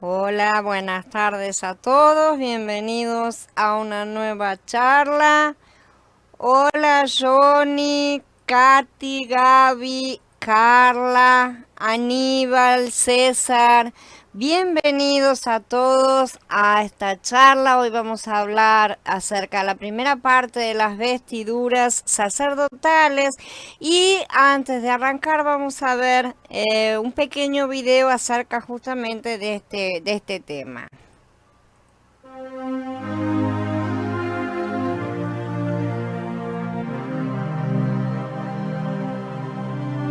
Hola, buenas tardes a todos, bienvenidos a una nueva charla. Hola Johnny, Katy, Gaby, Carla, Aníbal, César. Bienvenidos a todos a esta charla. Hoy vamos a hablar acerca de la primera parte de las vestiduras sacerdotales y antes de arrancar vamos a ver un pequeño video acerca justamente de este tema.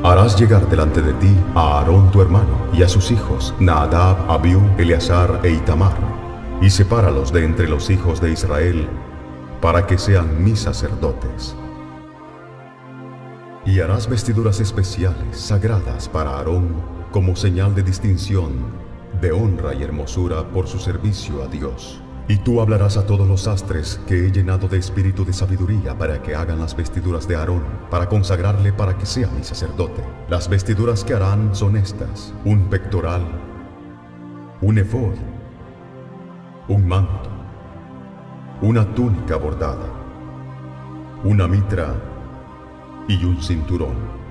Harás llegar delante de ti a Aarón tu hermano y a sus hijos, Nadab, Abiú, Eleazar e Itamar, y sepáralos de entre los hijos de Israel, para que sean mis sacerdotes. Y harás vestiduras especiales, sagradas para Aarón, como señal de distinción, de honra y hermosura por su servicio a Dios. Y tú hablarás a todos los sastres que he llenado de espíritu de sabiduría para que hagan las vestiduras de Aarón, para consagrarle para que sea mi sacerdote. Las vestiduras que harán son estas: un pectoral, un efod, un manto, una túnica bordada, una mitra y un cinturón.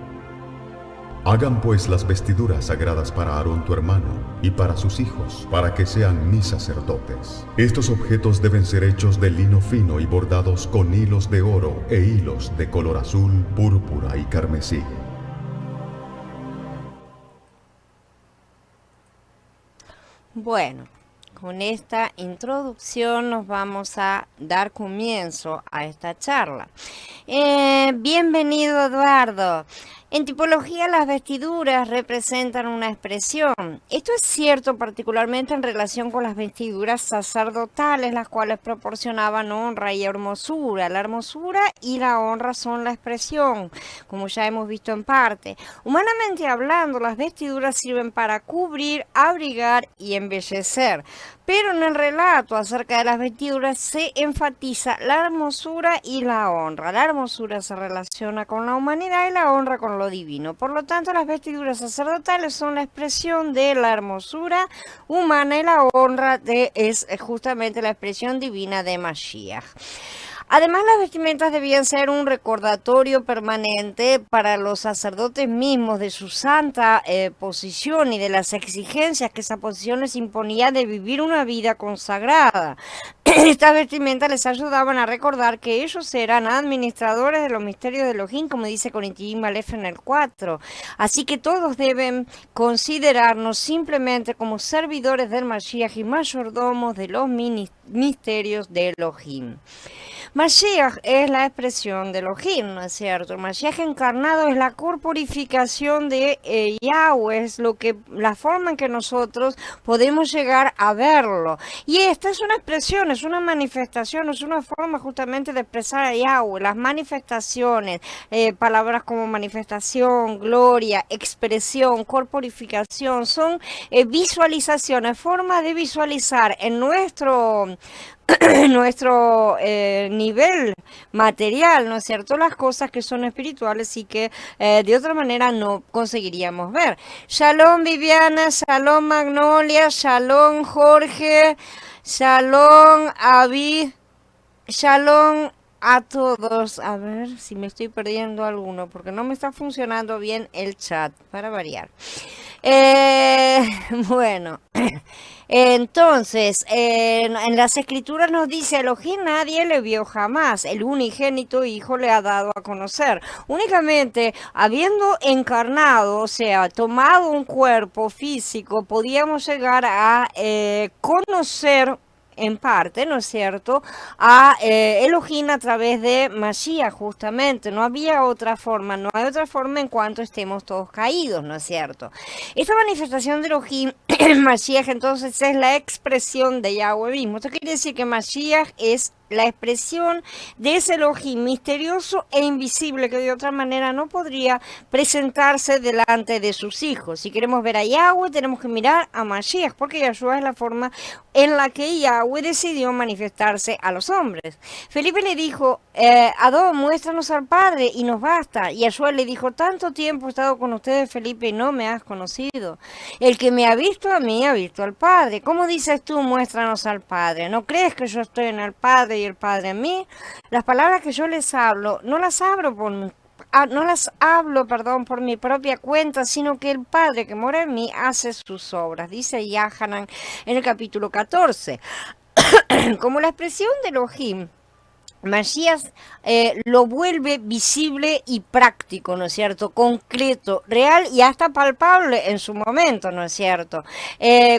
Hagan pues las vestiduras sagradas para Aarón tu hermano y para sus hijos, para que sean mis sacerdotes. Estos objetos deben ser hechos de lino fino y bordados con hilos de oro e hilos de color azul, púrpura y carmesí. Bueno, con esta introducción nos vamos a dar comienzo a esta charla. Bienvenido, Eduardo. En tipología, las vestiduras representan una expresión. Esto es cierto particularmente en relación con las vestiduras sacerdotales, las cuales proporcionaban honra y hermosura. La hermosura y la honra son la expresión, como ya hemos visto en parte. Humanamente hablando, las vestiduras sirven para cubrir, abrigar y embellecer. Pero en el relato acerca de las vestiduras se enfatiza la hermosura y la honra. La hermosura se relaciona con la humanidad y la honra con lo divino. Por lo tanto, las vestiduras sacerdotales son la expresión de la hermosura humana y la honra es justamente la expresión divina de Mashiach. Además, las vestimentas debían ser un recordatorio permanente para los sacerdotes mismos de su santa posición y de las exigencias que esa posición les imponía de vivir una vida consagrada. Estas vestimentas les ayudaban a recordar que ellos eran administradores de los misterios de Elohim, como dice Corintiim Aleph en el 4. Así que todos deben considerarnos simplemente como servidores del Mashiach y mayordomos de los misterios de Elohim. Mashiach es la expresión de Elohim, ¿no es cierto? Mashiach encarnado es la corporificación de Yahweh, es la forma en que nosotros podemos llegar a verlo. Y esta es una expresión, es una manifestación, es una forma justamente de expresar a Yahweh. Las manifestaciones, palabras como manifestación, gloria, expresión, corporificación, son visualizaciones, formas de visualizar en nuestro nivel material, ¿no es cierto? Las cosas que son espirituales y que de otra manera no conseguiríamos ver. Shalom Viviana, shalom Magnolia, shalom Jorge, shalom Avi, shalom a todos. A ver si me estoy perdiendo alguno, porque no me está funcionando bien el chat, para variar. Bueno, entonces, en las escrituras nos dice: Elohim nadie le vio jamás, el unigénito Hijo le ha dado a conocer. Únicamente habiendo encarnado, o sea, tomado un cuerpo físico, podíamos llegar a conocer en parte, ¿no es cierto?, a Elohim a través de Mashiach, justamente. No había otra forma, no hay otra forma en cuanto estemos todos caídos, ¿no es cierto? Esta manifestación de Elohim, Mashiach, entonces es la expresión de Yahweh mismo. Esto quiere decir que Mashiach es la expresión de ese Elohim misterioso e invisible que de otra manera no podría presentarse delante de sus hijos. Si queremos ver a Yahweh, tenemos que mirar a Mashiach, porque Yahshua es la forma en la que Yahweh decidió manifestarse a los hombres. Felipe le dijo, Adón, muéstranos al Padre y nos basta. Y Yahshua le dijo, tanto tiempo he estado con ustedes, Felipe, y no me has conocido. El que me ha visto a mí, ha visto al Padre. ¿Cómo dices tú, muéstranos al Padre? ¿No crees que yo estoy en el Padre y el Padre en mí? Las palabras que yo les hablo, no las hablo por mi propia cuenta, sino que el Padre que mora en mí hace sus obras, dice Yahanan en el capítulo 14. Como la expresión de Elohim, Mashiach lo vuelve visible y práctico, ¿no es cierto? Concreto, real y hasta palpable en su momento, ¿no es cierto?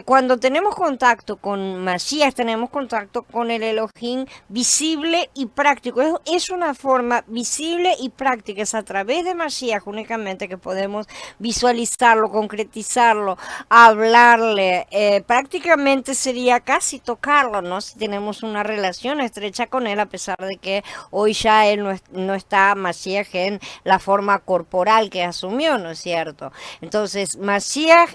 Cuando tenemos contacto con Mashiach, tenemos contacto con el Elohim visible y práctico. Es una forma visible y práctica. Es a través de Mashiach únicamente que podemos visualizarlo, concretizarlo, hablarle. Prácticamente sería casi tocarlo, ¿no? Si tenemos una relación estrecha con él, a pesar de que hoy ya él no está Mashiach en la forma corporal que asumió, ¿no es cierto? Entonces, Mashiach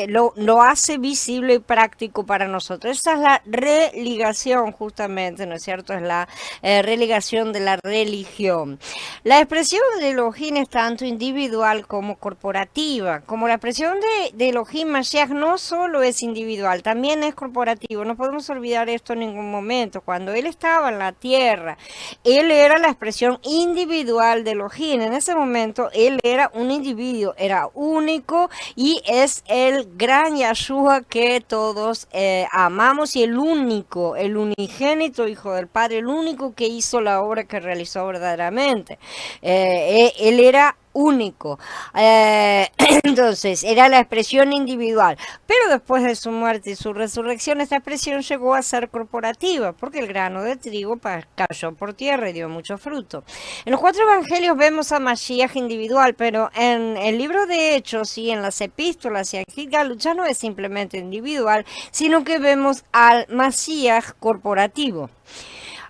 lo hace visible y práctico para nosotros. Esa es la religación, justamente, ¿no es cierto? Es la religación de la religión. La expresión de Elohim es tanto individual como corporativa. Como la expresión de Elohim, Mashiach no solo es individual, también es corporativo. No podemos olvidar esto en ningún momento. Cuando él estaba en la tierra, él era la expresión individual de Elohim. En ese momento, él era un individuo, era único y es el gran Yahshua que todos amamos y el único, el unigénito Hijo del Padre, el único que hizo la obra que realizó verdaderamente. Él era único. Entonces, era la expresión individual. Pero después de su muerte y su resurrección, esta expresión llegó a ser corporativa, porque el grano de trigo cayó por tierra y dio mucho fruto. En los 4 evangelios vemos a Mashiach individual, pero en el libro de Hechos y en las epístolas y en Gilgal ya no es simplemente individual, sino que vemos al Mashiach corporativo.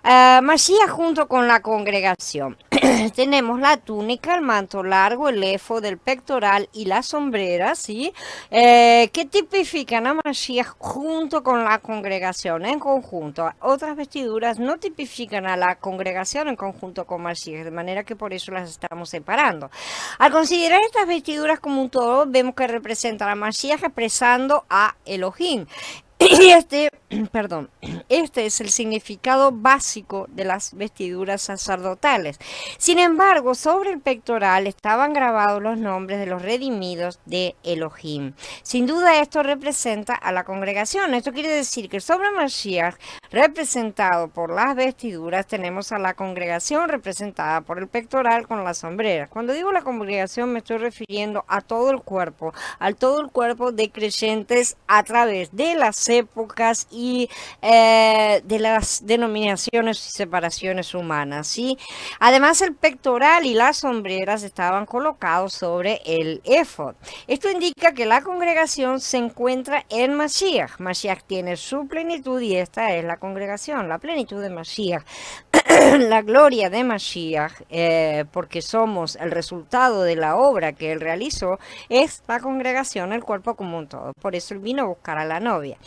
Mashiach junto con la congregación. Tenemos la túnica, el manto largo, el éfod del pectoral y la sombrera, ¿sí? Que tipifican a Mashiach junto con la congregación en conjunto. Otras vestiduras no tipifican a la congregación en conjunto con Mashiach, de manera que por eso las estamos separando. Al considerar estas vestiduras como un todo, vemos que representan a Mashiach expresando a Elohim. Y este es el significado básico de las vestiduras sacerdotales. Sin embargo, sobre el pectoral estaban grabados los nombres de los redimidos de Elohim. Sin duda esto representa a la congregación. Esto quiere decir que sobre Mashiach, representado por las vestiduras, tenemos a la congregación representada por el pectoral con las sombreras. Cuando digo la congregación me estoy refiriendo a todo el cuerpo de creyentes a través de las épocas y de las denominaciones y separaciones humanas, ¿sí? Además, el pectoral y las sombreras estaban colocados sobre el éfod. Esto indica que la congregación se encuentra en Mashiach. Mashiach tiene su plenitud y esta es la congregación, la plenitud de Mashiach. La gloria de Mashiach, porque somos el resultado de la obra que él realizó, es la congregación, el cuerpo como un todo. Por eso él vino a buscar a la novia.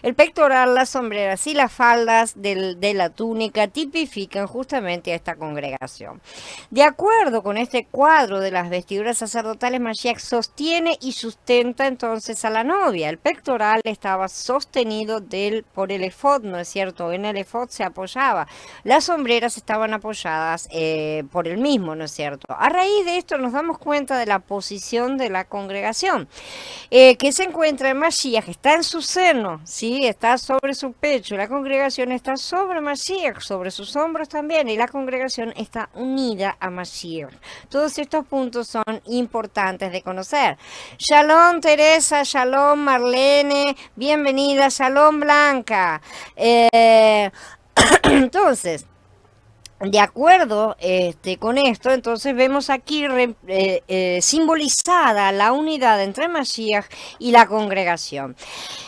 El pectoral, las sombreras y las faldas de la túnica tipifican justamente a esta congregación. De acuerdo con este cuadro de las vestiduras sacerdotales, Mashiach sostiene y sustenta entonces a la novia. El pectoral estaba sostenido por el efod, ¿no es cierto? En el efod se apoyaba. Las sombreras estaban apoyadas por el mismo, ¿no es cierto? A raíz de esto nos damos cuenta de la posición de la congregación, que se encuentra en Mashiach, está en su seno, ¿sí? Está sobre su pecho, la congregación está sobre Mashiach, sobre sus hombros también, y la congregación está unida a Mashiach. Todos estos puntos son importantes de conocer. Shalom Teresa, shalom Marlene, bienvenida, shalom Blanca. Entonces, De acuerdo con esto, entonces vemos aquí simbolizada la unidad entre Mashiach y la congregación.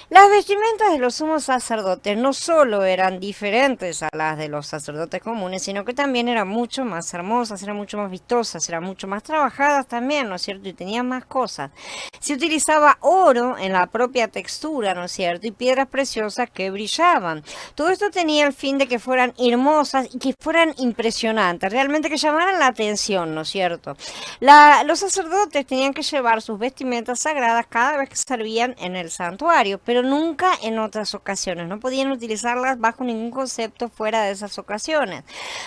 Las vestimentas de los sumos sacerdotes no solo eran diferentes a las de los sacerdotes comunes, sino que también eran mucho más hermosas, eran mucho más vistosas, eran mucho más trabajadas también, ¿no es cierto? Y tenían más cosas. Se utilizaba oro en la propia textura, ¿no es cierto? Y piedras preciosas que brillaban. Todo esto tenía el fin de que fueran hermosas y que fueran impresionantes, realmente que llamaran la atención, ¿no es cierto? Los sacerdotes tenían que llevar sus vestimentas sagradas cada vez que servían en el santuario, pero nunca en otras ocasiones. No podían utilizarlas bajo ningún concepto fuera de esas ocasiones.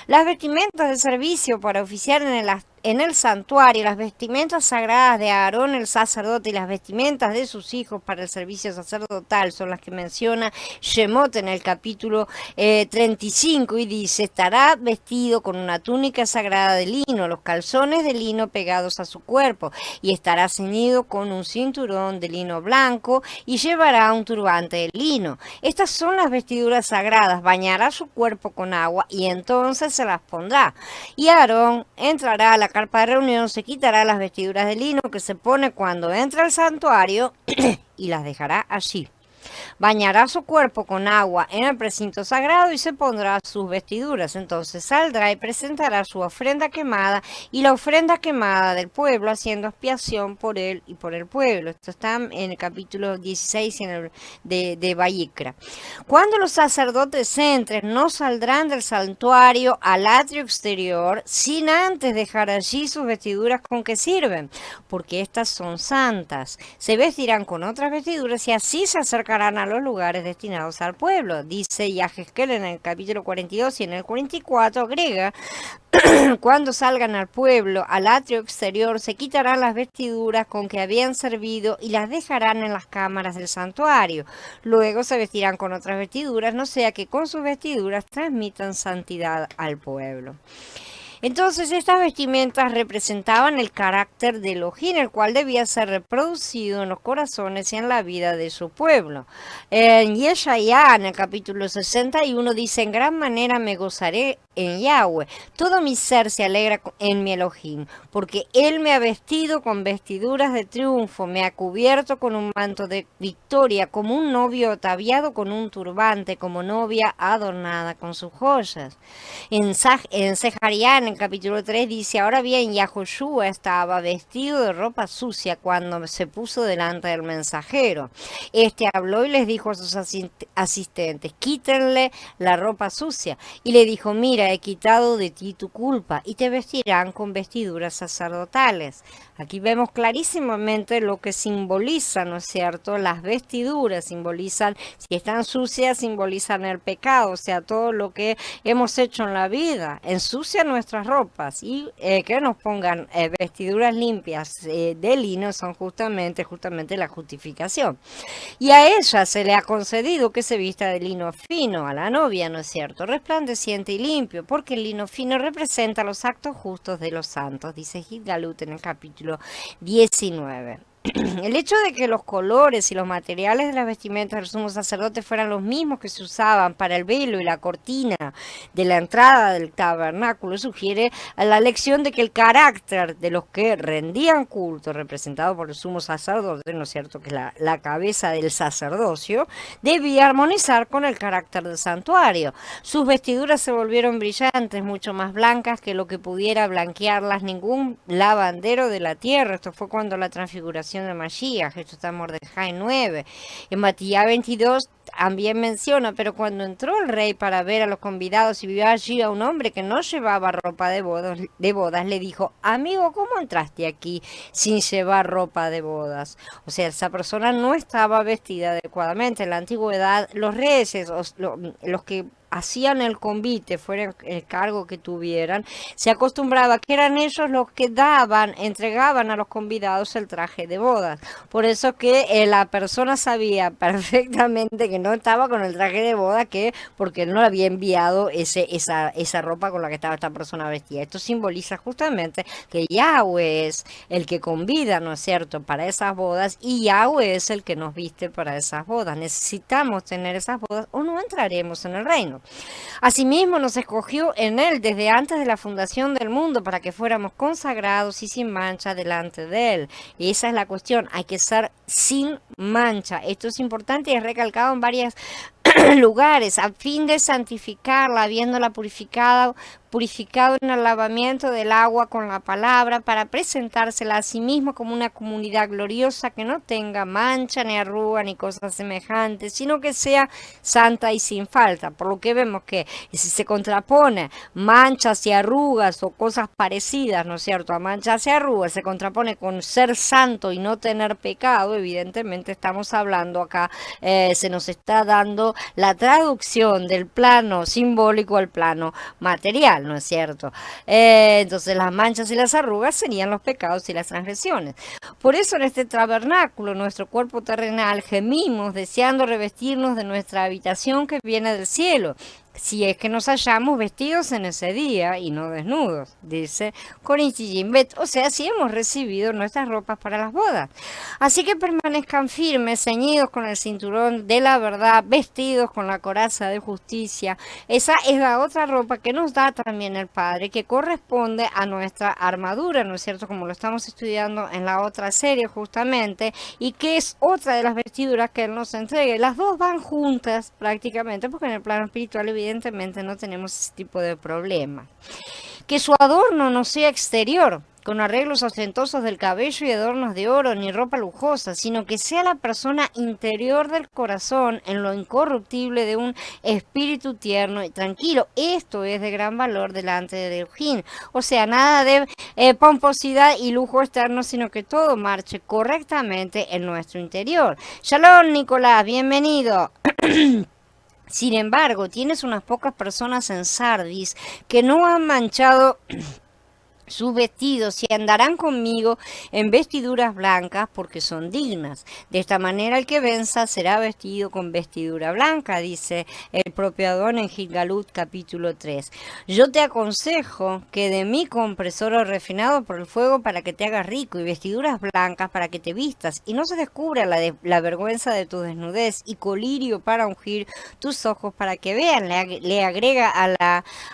Las vestimentas de servicio para oficiar en el santuario, las vestimentas sagradas de Aarón el sacerdote y las vestimentas de sus hijos para el servicio sacerdotal son las que menciona Shemot en el capítulo 35 y dice: estará vestido con una túnica sagrada de lino, los calzones de lino pegados a su cuerpo, y estará ceñido con un cinturón de lino blanco y llevará un turbante de lino. Estas son las vestiduras sagradas, bañará su cuerpo con agua y entonces se las pondrá. Y Aarón entrará a la carpa de reunión, se quitará las vestiduras de lino que se pone cuando entra al santuario y las dejará allí. Bañará su cuerpo con agua en el precinto sagrado y se pondrá sus vestiduras. Entonces saldrá y presentará su ofrenda quemada y la ofrenda quemada del pueblo, haciendo expiación por él y por el pueblo. Esto está en el capítulo 16 de Vayikra. Cuando los sacerdotes entren, no saldrán del santuario al atrio exterior sin antes dejar allí sus vestiduras con que sirven, porque estas son santas. Se vestirán con otras vestiduras y así se acercarán a los lugares destinados al pueblo. Dice Yahezkel en el capítulo 42 y en el 44 agrega: cuando salgan al pueblo, al atrio exterior, se quitarán las vestiduras con que habían servido y las dejarán en las cámaras del santuario. Luego se vestirán con otras vestiduras, no sea que con sus vestiduras transmitan santidad al pueblo. Entonces estas vestimentas representaban el carácter de Elohim, el cual debía ser reproducido en los corazones y en la vida de su pueblo. En Yeshaya, en el capítulo 61, dice: en gran manera me gozaré en Yahweh, todo mi ser se alegra en mi Elohim, porque Él me ha vestido con vestiduras de triunfo, me ha cubierto con un manto de victoria, como un novio ataviado con un turbante, como novia adornada con sus joyas. En Zeharia, en el capítulo 3, dice: ahora bien, Yahoshua estaba vestido de ropa sucia cuando se puso delante del mensajero. Este habló y les dijo a sus asistentes: quítenle la ropa sucia. Y le dijo: mira, he quitado de ti tu culpa, y te vestirán con vestiduras sacerdotales. Aquí vemos clarísimamente lo que simboliza, ¿no es cierto? Las vestiduras simbolizan, si están sucias, simbolizan el pecado, o sea, todo lo que hemos hecho en la vida ensucia nuestras ropas, y que nos pongan vestiduras limpias de lino son justamente la justificación. Y a ella se le ha concedido que se vista de lino fino, a la novia, ¿no es cierto? Resplandeciente y limpio, porque el lino fino representa los actos justos de los santos, dice Gilgalut en el capítulo 19. El hecho de que los colores y los materiales de las vestimentas del sumo sacerdote fueran los mismos que se usaban para el velo y la cortina de la entrada del tabernáculo sugiere la lección de que el carácter de los que rendían culto, representado por el sumo sacerdote, ¿no es cierto?, que es la cabeza del sacerdocio, debía armonizar con el carácter del santuario. Sus vestiduras se volvieron brillantes, mucho más blancas que lo que pudiera blanquearlas ningún lavandero de la tierra. Esto fue cuando la transfiguración de Mashiach. Esto está en Mordejai 9. En Matías 22 también menciona: pero cuando entró el rey para ver a los convidados y vio allí a un hombre que no llevaba ropa de bodas, le dijo: amigo, ¿cómo entraste aquí sin llevar ropa de bodas? O sea, esa persona no estaba vestida adecuadamente. En la antigüedad, los reyes, los que hacían el convite, fuera el cargo que tuvieran, se acostumbraba que eran ellos los que entregaban a los convidados el traje de bodas. Por eso que la persona sabía perfectamente que que no estaba con el traje de boda, que porque él no le había enviado esa ropa con la que estaba esta persona vestida. Esto simboliza justamente que Yahweh es el que convida, ¿no es cierto?, para esas bodas, y Yahweh es el que nos viste para esas bodas. Necesitamos tener esas bodas o no entraremos en el reino. Asimismo nos escogió en él desde antes de la fundación del mundo para que fuéramos consagrados y sin mancha delante de él. Y esa es la cuestión, hay que ser sin mancha. Esto es importante y es recalcado en varios lugares, a fin de santificarla, habiéndola purificado en el lavamiento del agua con la palabra, para presentársela a sí mismo como una comunidad gloriosa que no tenga mancha, ni arruga, ni cosas semejantes, sino que sea santa y sin falta. Por lo que vemos que si se contrapone manchas y arrugas o cosas parecidas, ¿no es cierto?, a manchas y arrugas, se contrapone con ser santo y no tener pecado, evidentemente estamos hablando acá, se nos está dando la traducción del plano simbólico al plano material, ¿no es cierto? Entonces las manchas y las arrugas serían los pecados y las transgresiones. Por eso en este tabernáculo, nuestro cuerpo terrenal, gemimos deseando revestirnos de nuestra habitación que viene del cielo, si es que nos hallamos vestidos en ese día y no desnudos, dice Corinti Jimbet, o sea, si hemos recibido nuestras ropas para las bodas. Así que permanezcan firmes, ceñidos con el cinturón de la verdad, vestidos con la coraza de justicia. Esa es la otra ropa que nos da también el Padre, que corresponde a nuestra armadura, ¿no es cierto?, como lo estamos estudiando en la otra serie justamente, y que es otra de las vestiduras que Él nos entrega. Las dos van juntas prácticamente, porque en el plano espiritual evidentemente no tenemos ese tipo de problemas. Que su adorno no sea exterior, con arreglos ostentosos del cabello y adornos de oro, ni ropa lujosa, sino que sea la persona interior del corazón en lo incorruptible de un espíritu tierno y tranquilo. Esto es de gran valor delante de Elohim. O sea, nada de pomposidad y lujo externo, sino que todo marche correctamente en nuestro interior. Shalom, Nicolás, bienvenido. Sin embargo, tienes unas pocas personas en Sardis que no han manchado sus vestidos y andarán conmigo en vestiduras blancas porque son dignas. De esta manera el que venza será vestido con vestidura blanca, dice el propio Adón en Gilgalut capítulo 3. Yo te aconsejo que de mí compres oro refinado por el fuego para que te hagas rico, y vestiduras blancas para que te vistas y no se descubra la vergüenza de tu desnudez, y colirio para ungir tus ojos para que vean. Le agrega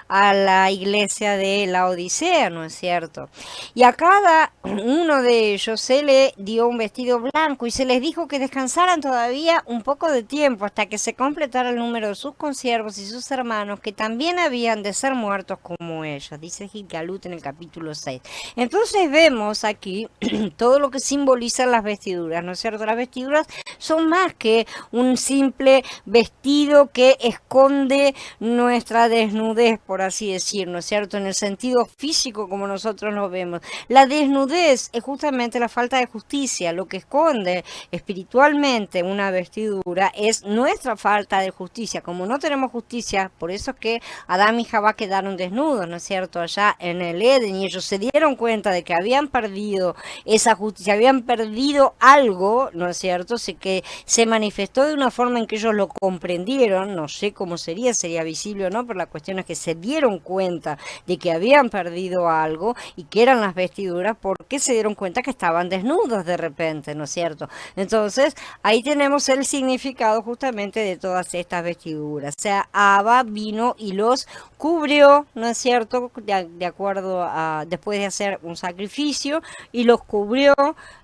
a la iglesia de la Odisea, ¿no es cierto? Y a cada uno de ellos se le dio un vestido blanco y se les dijo que descansaran todavía un poco de tiempo hasta que se completara el número de sus consiervos y sus hermanos, que también habían de ser muertos como ellos, dice Gilgalut en el capítulo 6. Entonces vemos aquí todo lo que simbolizan las vestiduras, ¿no es cierto? Las vestiduras son más que un simple vestido que esconde nuestra desnudez, por así decir, ¿no es cierto? En el sentido físico como nosotros lo vemos. La desnudez es justamente la falta de justicia. Lo que esconde espiritualmente una vestidura es nuestra falta de justicia. Como no tenemos justicia, por eso es que Adán y Jabá quedaron desnudos, ¿no es cierto?, allá en el Edén, y ellos se dieron cuenta de que habían perdido esa justicia, habían perdido algo, ¿no es cierto?, que se manifestó de una forma en que ellos lo comprendieron. No sé cómo sería visible o no, pero la cuestión es que se dieron cuenta de que habían perdido algo y que eran las vestiduras, porque se dieron cuenta que estaban desnudos de repente, ¿no es cierto? Entonces ahí tenemos el significado justamente de todas estas vestiduras. O sea, Abba vino y los cubrió, ¿no es cierto?, de acuerdo a, después de hacer un sacrificio, y los cubrió,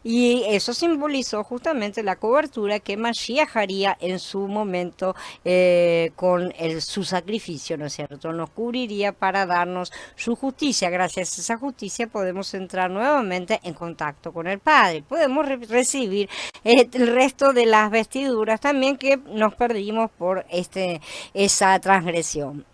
y eso simbolizó justamente la cobertura que Mashiach haría en su momento con su sacrificio, ¿no es cierto? Nos cubriría para darnos su justicia. Gracias a esa justicia podemos entrar nuevamente en contacto con el Padre. Podemos recibir el resto de las vestiduras también que nos perdimos por esa transgresión.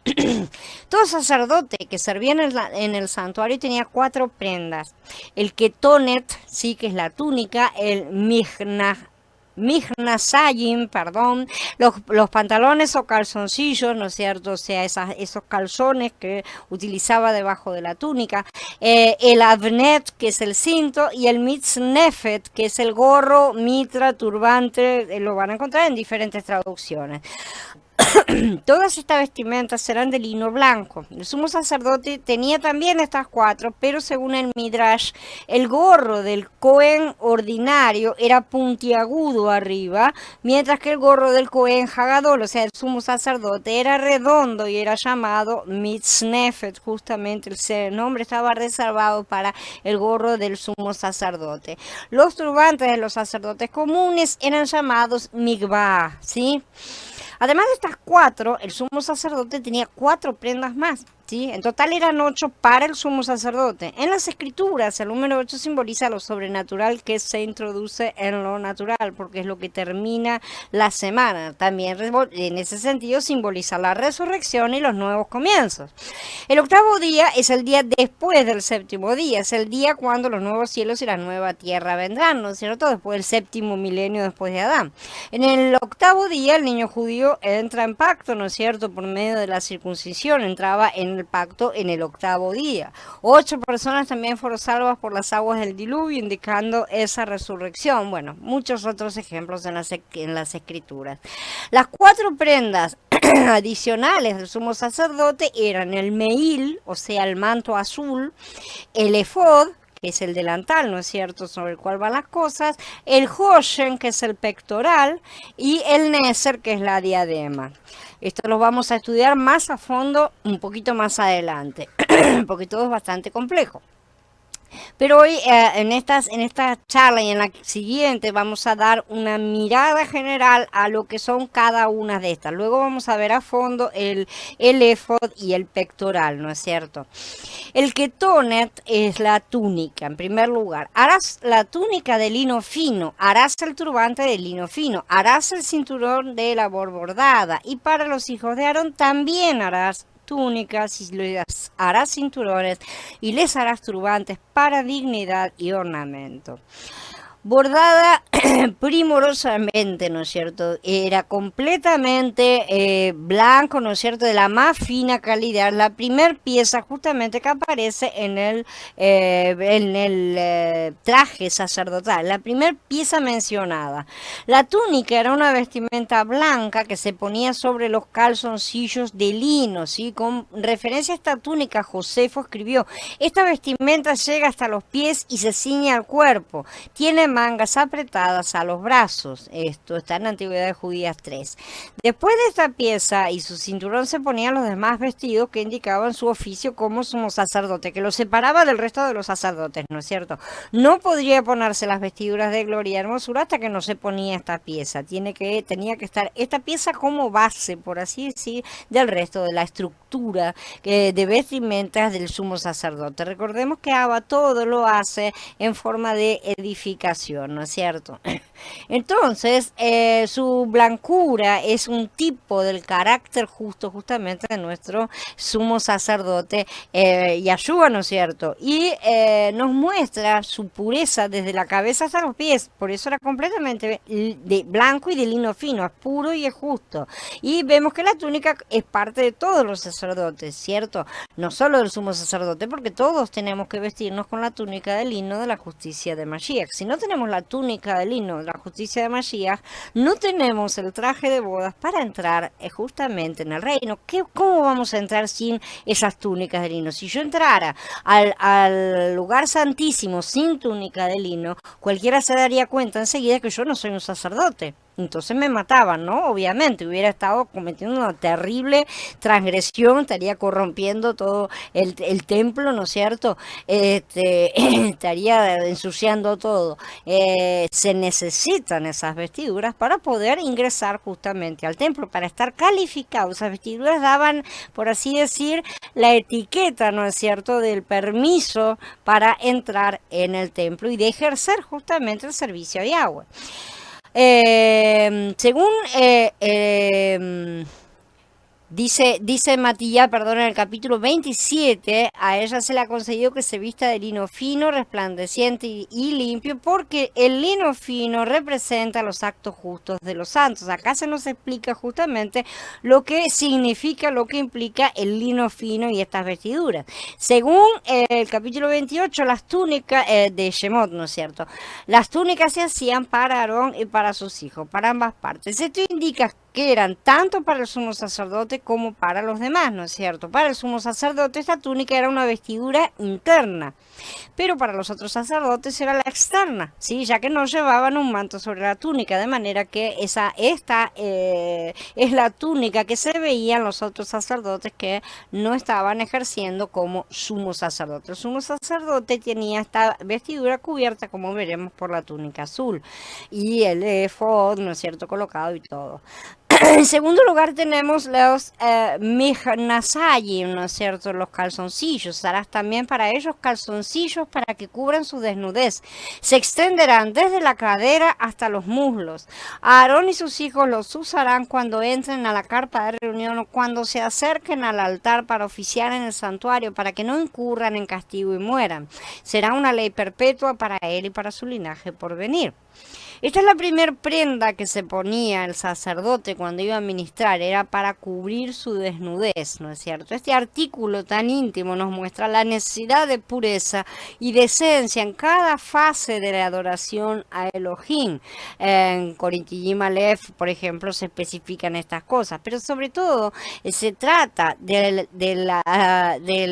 Todo sacerdote que servía en el santuario tenía 4 prendas. El ketonet, sí, que es la túnica, el mihnah, Michnasayim, perdón, los pantalones o calzoncillos, ¿no es cierto? O sea, esos calzones que utilizaba debajo de la túnica, el avnet, que es el cinto, y el mitznefet, que es el gorro, mitra, turbante, lo van a encontrar en diferentes traducciones. Todas estas vestimentas eran de lino blanco. El sumo sacerdote tenía también estas cuatro, pero según el Midrash, el gorro del Cohen ordinario era puntiagudo arriba, mientras que el gorro del Cohen Hagadol, o sea, el sumo sacerdote, era redondo y era llamado Mitznefet. Justamente el nombre estaba reservado para el gorro del sumo sacerdote. Los turbantes de los sacerdotes comunes eran llamados Migvah, ¿sí? Además de estas cuatro, el sumo sacerdote tenía cuatro prendas más, ¿sí? En total eran 8 para el sumo sacerdote. En las escrituras, el número 8 simboliza lo sobrenatural que se introduce en lo natural, porque es lo que termina la semana. También en ese sentido simboliza la resurrección y los nuevos comienzos. El octavo día es el día después del séptimo día, es el día cuando los nuevos cielos y la nueva tierra vendrán, ¿no es cierto? Después del séptimo milenio después de Adán. En el octavo día el niño judío entra en pacto, ¿no es cierto? Por medio de la circuncisión, entraba en el pacto en el octavo día. 8 personas también fueron salvas por las aguas del diluvio, indicando esa resurrección. Bueno, muchos otros ejemplos en las escrituras. Las 4 prendas adicionales del sumo sacerdote eran el meil, o sea, el manto azul, el efod, que es el delantal, ¿no es cierto?, sobre el cual van las cosas, el hoshen, que es el pectoral, y el neser, que es la diadema. Esto lo vamos a estudiar más a fondo un poquito más adelante, porque todo es bastante complejo. Pero hoy en esta charla y en la siguiente vamos a dar una mirada general a lo que son cada una de estas. Luego vamos a ver a fondo el efod y el pectoral, ¿no es cierto? El ketonet es la túnica, en primer lugar. Harás la túnica de lino fino, harás el turbante de lino fino, harás el cinturón de labor bordada. Y para los hijos de Aarón también harás túnicas y les harás cinturones y les harás turbantes para dignidad y ornamento. Bordada primorosamente, ¿no es cierto? Era completamente blanco, ¿no es cierto? De la más fina calidad. La primer pieza justamente que aparece en el traje sacerdotal, la primer pieza mencionada. La túnica era una vestimenta blanca que se ponía sobre los calzoncillos de lino, ¿sí? Con referencia a esta túnica, Josefo escribió: esta vestimenta llega hasta los pies y se ciñe al cuerpo. Tiene mangas apretadas a los brazos. Esto está en Antigüedades Judías 3. Después de esta pieza y su cinturón se ponían los demás vestidos que indicaban su oficio como sumo sacerdote, que lo separaba del resto de los sacerdotes, ¿no es cierto? No podría ponerse las vestiduras de gloria y hermosura hasta que no se ponía esta pieza. Tenía que estar esta pieza como base, por así decir, del resto de la estructura de vestimentas del sumo sacerdote. Recordemos que Abba todo lo hace en forma de edificación, ¿no es cierto? Entonces, su blancura es un tipo del carácter justamente de nuestro sumo sacerdote Yahshua, ¿no es cierto? Y nos muestra su pureza desde la cabeza hasta los pies. Por eso era completamente de blanco y de lino fino, es puro y es justo. Y vemos que la túnica es parte de todos los sacerdotes, ¿cierto? No solo del sumo sacerdote, porque todos tenemos que vestirnos con la túnica de lino de la justicia de Mashiach. Si no tenemos la túnica de lino de la justicia de Mashiach, no tenemos el traje de bodas para entrar justamente en el reino. ¿Cómo vamos a entrar sin esas túnicas de lino? Si yo entrara al lugar santísimo sin túnica de lino, cualquiera se daría cuenta enseguida que yo no soy un sacerdote. Entonces me mataban, ¿no? Obviamente, hubiera estado cometiendo una terrible transgresión, estaría corrompiendo todo el templo, ¿no es cierto? Estaría ensuciando todo. Se necesitan esas vestiduras para poder ingresar justamente al templo, para estar calificados. Esas vestiduras daban, por así decir, la etiqueta, ¿no es cierto?, del permiso para entrar en el templo y de ejercer justamente el servicio a Yahweh. Según Dice Matías, perdón, en el capítulo 27, a ella se le ha concedido que se vista de lino fino, resplandeciente y limpio, porque el lino fino representa los actos justos de los santos. Acá se nos explica justamente lo que significa, lo que implica el lino fino y estas vestiduras. Según el capítulo 28, las túnicas de Shemot, ¿no es cierto? Las túnicas se hacían para Aarón y para sus hijos, para ambas partes. Esto indica que eran tanto para el sumo sacerdote como para los demás, ¿no es cierto? Para el sumo sacerdote esta túnica era una vestidura interna, pero para los otros sacerdotes era la externa, ¿sí? Ya que no llevaban un manto sobre la túnica, de manera que esta es la túnica que se veían los otros sacerdotes que no estaban ejerciendo como sumo sacerdote. El sumo sacerdote tenía esta vestidura cubierta, como veremos, por la túnica azul y el efod, ¿no es cierto?, colocado y todo. En segundo lugar tenemos los Mejnasayim, ¿no es cierto?, los calzoncillos. Harás también para ellos calzoncillos para que cubran su desnudez. Se extenderán desde la cadera hasta los muslos. Aarón y sus hijos los usarán cuando entren a la carpa de reunión o cuando se acerquen al altar para oficiar en el santuario, para que no incurran en castigo y mueran. Será una ley perpetua para él y para su linaje por venir. Esta es la primera prenda que se ponía el sacerdote cuando iba a ministrar, era para cubrir su desnudez, ¿no es cierto? Este artículo tan íntimo nos muestra la necesidad de pureza y decencia en cada fase de la adoración a Elohim. En Corintiyim Aleph, por ejemplo, se especifican estas cosas, pero sobre todo se trata del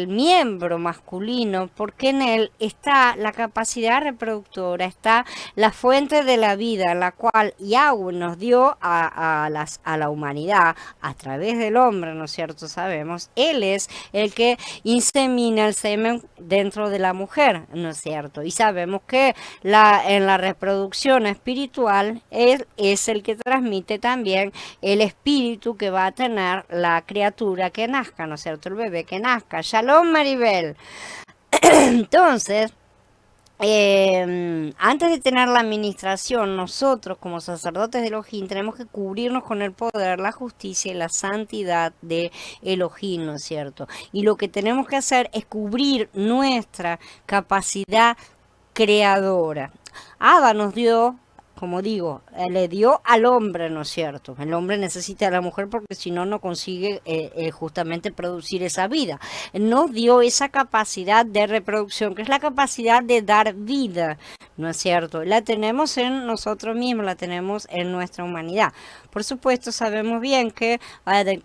miembro masculino, porque en él está la capacidad reproductora, está la fuente de la vida, la cual Yahweh nos dio a la humanidad a través del hombre, ¿no es cierto? Sabemos, él es el que insemina el semen dentro de la mujer, ¿no es cierto? Y sabemos que en la reproducción espiritual él es el que transmite también el espíritu que va a tener la criatura que nazca, ¿no es cierto? El bebé que nazca. Shalom, Maribel. Entonces, antes de tener la administración, nosotros como sacerdotes de Elohim tenemos que cubrirnos con el poder, la justicia y la santidad de Elohim, ¿no es cierto? Y lo que tenemos que hacer es cubrir nuestra capacidad creadora. Abba nos dio, como digo, le dio al hombre, ¿no es cierto? El hombre necesita a la mujer porque si no, no consigue justamente producir esa vida. Nos dio esa capacidad de reproducción, que es la capacidad de dar vida, ¿no es cierto? La tenemos en nosotros mismos, la tenemos en nuestra humanidad. Por supuesto, sabemos bien que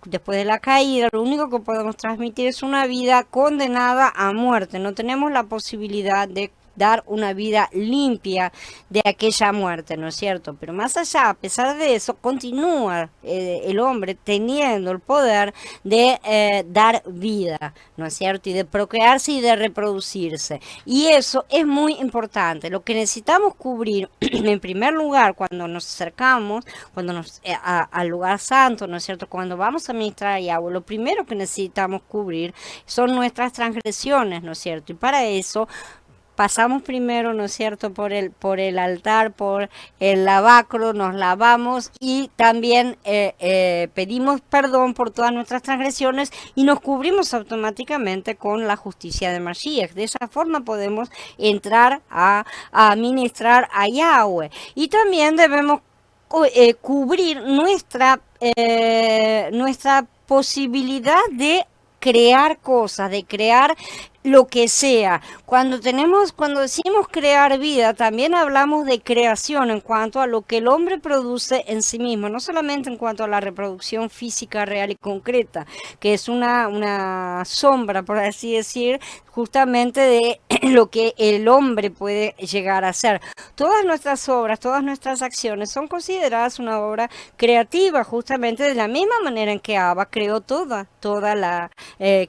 después de la caída, lo único que podemos transmitir es una vida condenada a muerte. No tenemos la posibilidad de dar una vida limpia de aquella muerte, ¿no es cierto? Pero más allá, a pesar de eso, continúa el hombre teniendo el poder de dar vida, ¿no es cierto? Y de procrearse y de reproducirse. Y eso es muy importante. Lo que necesitamos cubrir, en primer lugar, cuando nos acercamos, al lugar santo, ¿no es cierto? Cuando vamos a ministrar a Yahweh, lo primero que necesitamos cubrir son nuestras transgresiones, ¿no es cierto? Y para eso pasamos primero, ¿no es cierto?, por el altar, por el lavacro, nos lavamos y también pedimos perdón por todas nuestras transgresiones y nos cubrimos automáticamente con la justicia de Mashiach. De esa forma podemos entrar a ministrar a Yahweh. Y también debemos cubrir nuestra posibilidad de crear cosas, de crear lo que sea. Cuando decimos crear vida, también hablamos de creación en cuanto a lo que el hombre produce en sí mismo, no solamente en cuanto a la reproducción física real y concreta, que es una sombra, por así decir, justamente de lo que el hombre puede llegar a hacer. Todas nuestras obras, todas nuestras acciones son consideradas una obra creativa, justamente de la misma manera en que Abba creó toda la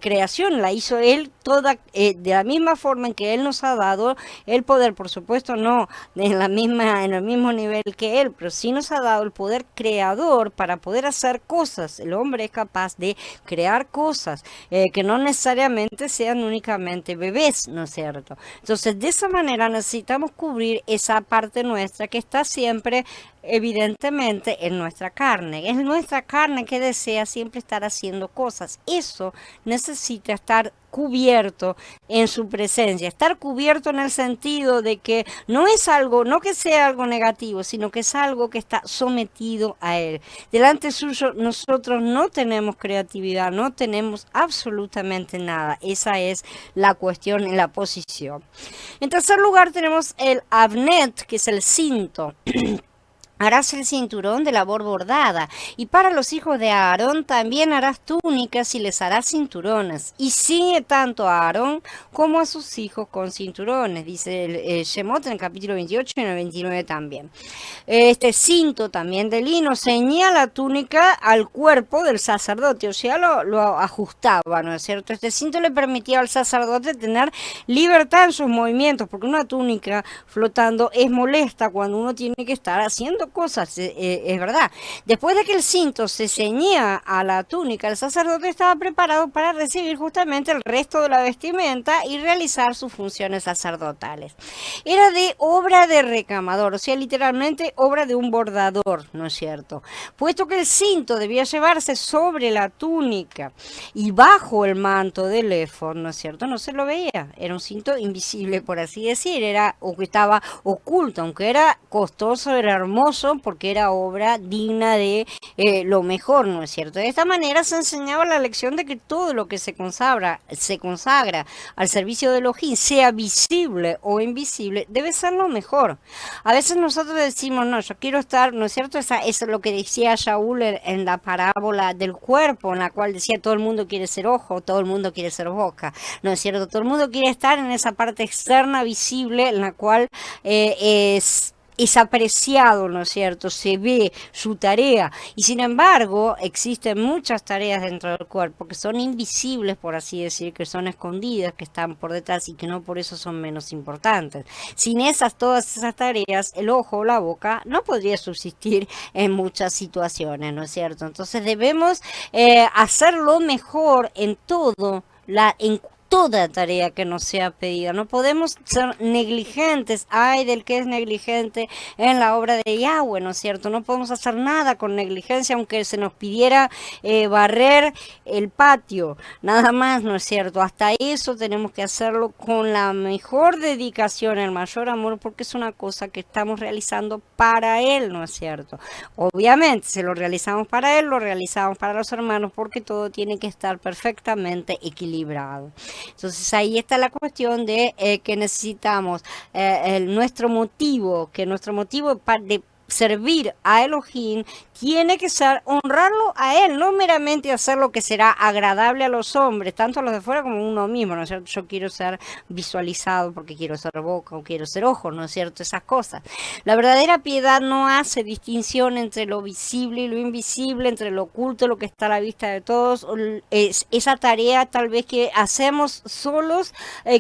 creación, la hizo él toda de la misma forma en que él nos ha dado el poder, por supuesto no en el mismo nivel que él, pero sí nos ha dado el poder creador para poder hacer cosas. El hombre es capaz de crear cosas que no necesariamente sean únicamente bebés, ¿no es cierto? Entonces, de esa manera necesitamos cubrir esa parte nuestra que está siempre evidentemente en nuestra carne. Es nuestra carne que desea siempre estar haciendo cosas. Eso necesita estar cubierto en su presencia, estar cubierto en el sentido de que no es algo, no que sea algo negativo, sino que es algo que está sometido a él. Delante suyo nosotros no tenemos creatividad, no tenemos absolutamente nada. Esa es la cuestión en la posición. En tercer lugar tenemos el avnet, que es el cinto. Harás el cinturón de labor bordada, y para los hijos de Aarón también harás túnicas y les harás cinturones. Y ciñe tanto a Aarón como a sus hijos con cinturones, dice el Shemot en el capítulo 28 y en el 29 también. Este cinto también de lino ceñía la túnica al cuerpo del sacerdote, o sea, lo ajustaba, ¿no es cierto? Este cinto le permitía al sacerdote tener libertad en sus movimientos, porque una túnica flotando es molesta cuando uno tiene que estar haciendo cosas, es verdad. Después de que el cinto se ceñía a la túnica, el sacerdote estaba preparado para recibir justamente el resto de la vestimenta y realizar sus funciones sacerdotales. Era de obra de recamador, o sea, literalmente obra de un bordador, ¿no es cierto? Puesto que el cinto debía llevarse sobre la túnica y bajo el manto del éfod, ¿no es cierto? No se lo veía, era un cinto invisible, por así decir, era o que estaba oculto, aunque era costoso, era hermoso, porque era obra digna de lo mejor, ¿no es cierto? De esta manera se enseñaba la lección de que todo lo que se consagra al servicio de Elohim, sea visible o invisible, debe ser lo mejor. A veces nosotros decimos, no, yo quiero estar, ¿no es cierto? Eso es lo que decía Shaul en la parábola del cuerpo, en la cual decía todo el mundo quiere ser ojo, todo el mundo quiere ser boca, ¿no es cierto? Todo el mundo quiere estar en esa parte externa visible en la cual es apreciado, ¿no es cierto? Se ve su tarea, y sin embargo existen muchas tareas dentro del cuerpo que son invisibles, por así decir, que son escondidas, que están por detrás y que no por eso son menos importantes. Sin todas esas tareas, el ojo o la boca no podría subsistir en muchas situaciones, ¿no es cierto? Entonces debemos hacerlo mejor en todo, en toda tarea que nos sea pedida. No podemos ser negligentes. Ay del que es negligente en la obra de Yahweh, ¿no es cierto? No podemos hacer nada con negligencia, aunque se nos pidiera barrer el patio, nada más, ¿no es cierto? Hasta eso tenemos que hacerlo con la mejor dedicación, el mayor amor, porque es una cosa que estamos realizando para Él, ¿no es cierto? Obviamente, si lo realizamos para Él, lo realizamos para los hermanos, porque todo tiene que estar perfectamente equilibrado. Entonces ahí está la cuestión de que necesitamos nuestro motivo, que nuestro motivo de servir a Elohim tiene que ser honrarlo a él, no meramente hacer lo que será agradable a los hombres, tanto a los de fuera como a uno mismo, ¿no es cierto? Yo quiero ser visualizado porque quiero ser boca o quiero ser ojo, ¿no es cierto? Esas cosas. La verdadera piedad no hace distinción entre lo visible y lo invisible, entre lo oculto y lo que está a la vista de todos. Esa tarea tal vez que hacemos solos,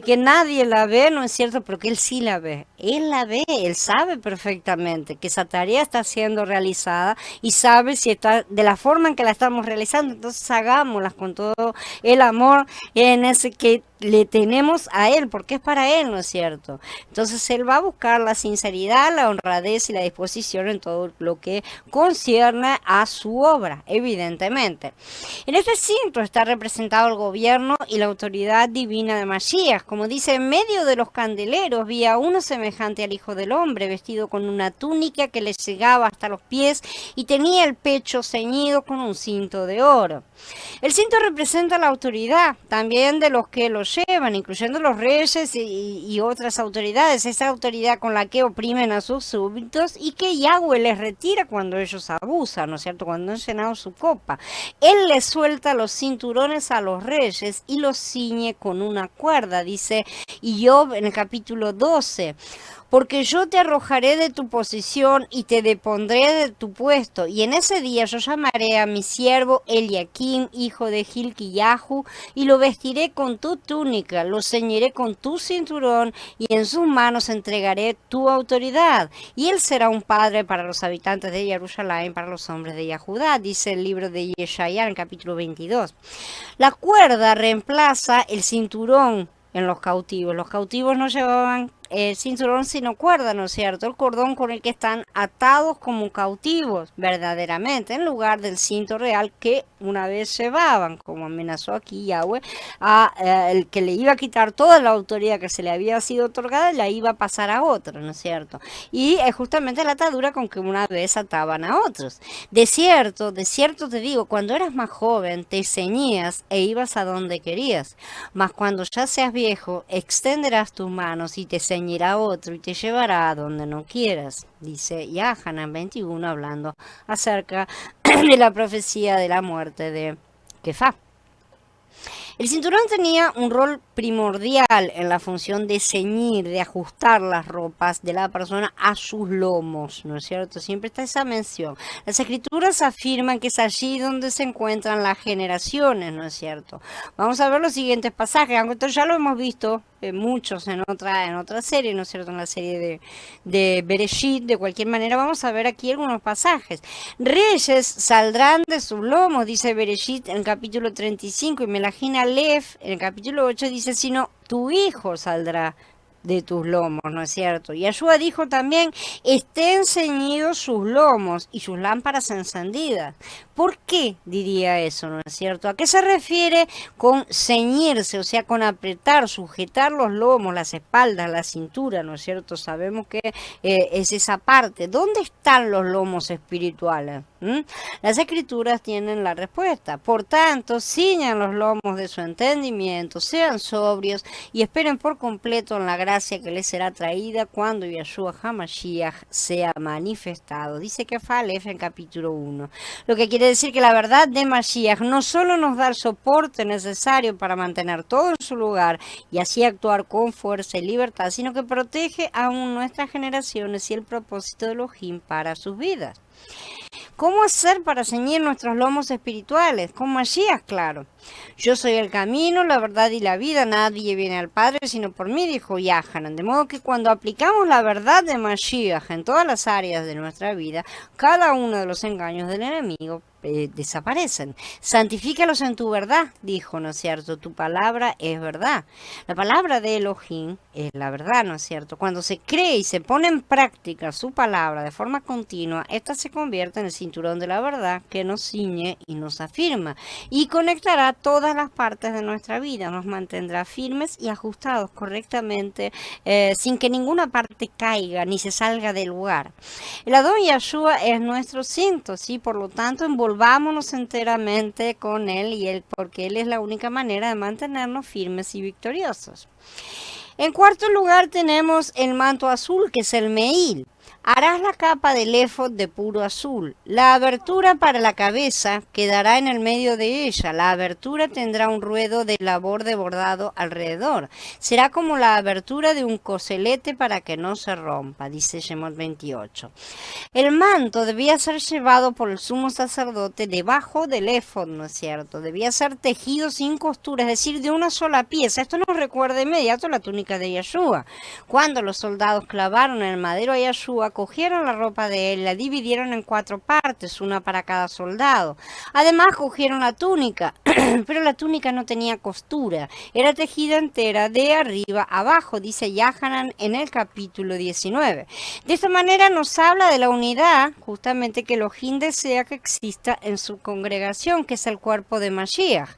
que nadie la ve, ¿no es cierto? Pero que él sí la ve. Él la ve, él sabe perfectamente que esa tarea está siendo realizada y sabe si está de la forma en que la estamos realizando. Entonces hagámoslas con todo el amor en ese que le tenemos a él, porque es para él, ¿no es cierto? Entonces él va a buscar la sinceridad, la honradez y la disposición en todo lo que concierne a su obra, evidentemente. En este cinto está representado el gobierno y la autoridad divina de Mashiach. Como dice, en medio de los candeleros vi a uno semejante al Hijo del Hombre, vestido con una túnica que le llegaba hasta los pies y tenía el pecho ceñido con un cinto de oro. El cinto representa la autoridad también de los que lo llevan, incluyendo los reyes y otras autoridades, esa autoridad con la que oprimen a sus súbditos y que Yahweh les retira cuando ellos abusan, ¿no es cierto? Cuando han llenado su copa. Él les suelta los cinturones a los reyes y los ciñe con una cuerda, dice Job en el capítulo 12. Porque yo te arrojaré de tu posición y te depondré de tu puesto. Y en ese día yo llamaré a mi siervo Eliakim, hijo de Hilkiyahu, y lo vestiré con tu túnica, lo ceñiré con tu cinturón, y en sus manos entregaré tu autoridad. Y él será un padre para los habitantes de Jerusalén, para los hombres de Yahudá, dice el libro de Yeshaya en el capítulo 22. La cuerda reemplaza el cinturón en los cautivos. Los cautivos no llevaban el cinturón sin cuerda, ¿no es cierto? El cordón con el que están atados como cautivos, verdaderamente, en lugar del cinto real que una vez llevaban, como amenazó aquí Yahweh, el que le iba a quitar toda la autoridad que se le había sido otorgada, la iba a pasar a otro, ¿no es cierto? Y es justamente la atadura con que una vez ataban a otros. De cierto te digo, cuando eras más joven te ceñías e ibas a donde querías, mas cuando ya seas viejo extenderás tus manos y te ceñirá otro y te llevará a donde no quieras, dice Yahanan 21 hablando acerca de la profecía de la muerte de Kefá. El cinturón tenía un rol primordial en la función de ceñir, de ajustar las ropas de la persona a sus lomos, ¿no es cierto? Siempre está esa mención. Las escrituras afirman que es allí donde se encuentran las generaciones, ¿no es cierto? Vamos a ver los siguientes pasajes, aunque esto ya lo hemos visto muchos en otra serie, ¿no es cierto? En la serie de Bereshit. De cualquier manera vamos a ver aquí algunos pasajes. Reyes saldrán de sus lomos, dice Bereshit en el capítulo 35, y Melahim Aleph en el capítulo 8 dice, sino tu hijo saldrá de tus lomos, ¿no es cierto? Y Yahshua dijo también, estén ceñidos sus lomos y sus lámparas encendidas. ¿Por qué diría eso, no es cierto? ¿A qué se refiere con ceñirse? O sea, con apretar, sujetar los lomos, las espaldas, la cintura, ¿no es cierto? Sabemos que es esa parte. ¿Dónde están los lomos espirituales? Las escrituras tienen la respuesta. Por tanto, ciñan los lomos de su entendimiento, sean sobrios y esperen por completo en la gracia que les será traída cuando Yahshua HaMashiach sea manifestado. Dice que Aleph en capítulo 1. Lo que quiere decir que la verdad de Mashiach no solo nos da el soporte necesario para mantener todo en su lugar y así actuar con fuerza y libertad, sino que protege aún nuestras generaciones y el propósito de Elohim para sus vidas. ¿Cómo hacer para ceñir nuestros lomos espirituales? Con Mashiach, claro. Yo soy el camino, la verdad y la vida. Nadie viene al Padre sino por mí, dijo Yahanan. De modo que cuando aplicamos la verdad de Mashiach en todas las áreas de nuestra vida, cada uno de los engaños del enemigo desaparecen. Santifícalos en tu verdad, dijo, ¿no es cierto? Tu palabra es verdad. La palabra de Elohim es la verdad, ¿no es cierto? Cuando se cree y se pone en práctica su palabra de forma continua, esta se convierte en el cinturón de la verdad que nos ciñe y nos afirma y conectará todas las partes de nuestra vida, nos mantendrá firmes y ajustados correctamente sin que ninguna parte caiga ni se salga del lugar. El Adón Yahshua es nuestro cinto, ¿sí? Por lo tanto, envolvámonos enteramente con él porque él es la única manera de mantenernos firmes y victoriosos. En cuarto lugar tenemos el manto azul, que es el Meil. Harás la capa del éfod de puro azul. La abertura para la cabeza quedará en el medio de ella. La abertura tendrá un ruedo de labor de bordado alrededor. Será como la abertura de un coselete para que no se rompa, dice Shemot 28. El manto debía ser llevado por el sumo sacerdote debajo del éfod, ¿no es cierto? Debía ser tejido sin costura, es decir, de una sola pieza. Esto nos recuerda de inmediato la túnica de Yahshua. Cuando los soldados clavaron en el madero a Yahshua, cogieron la ropa de él, la dividieron en 4 partes, una para cada soldado. Además cogieron la túnica, pero la túnica no tenía costura, era tejida entera de arriba a abajo, dice Yahanan en el capítulo 19. De esta manera nos habla de la unidad, justamente que Elohim desea que exista en su congregación, que es el cuerpo de Mashiach,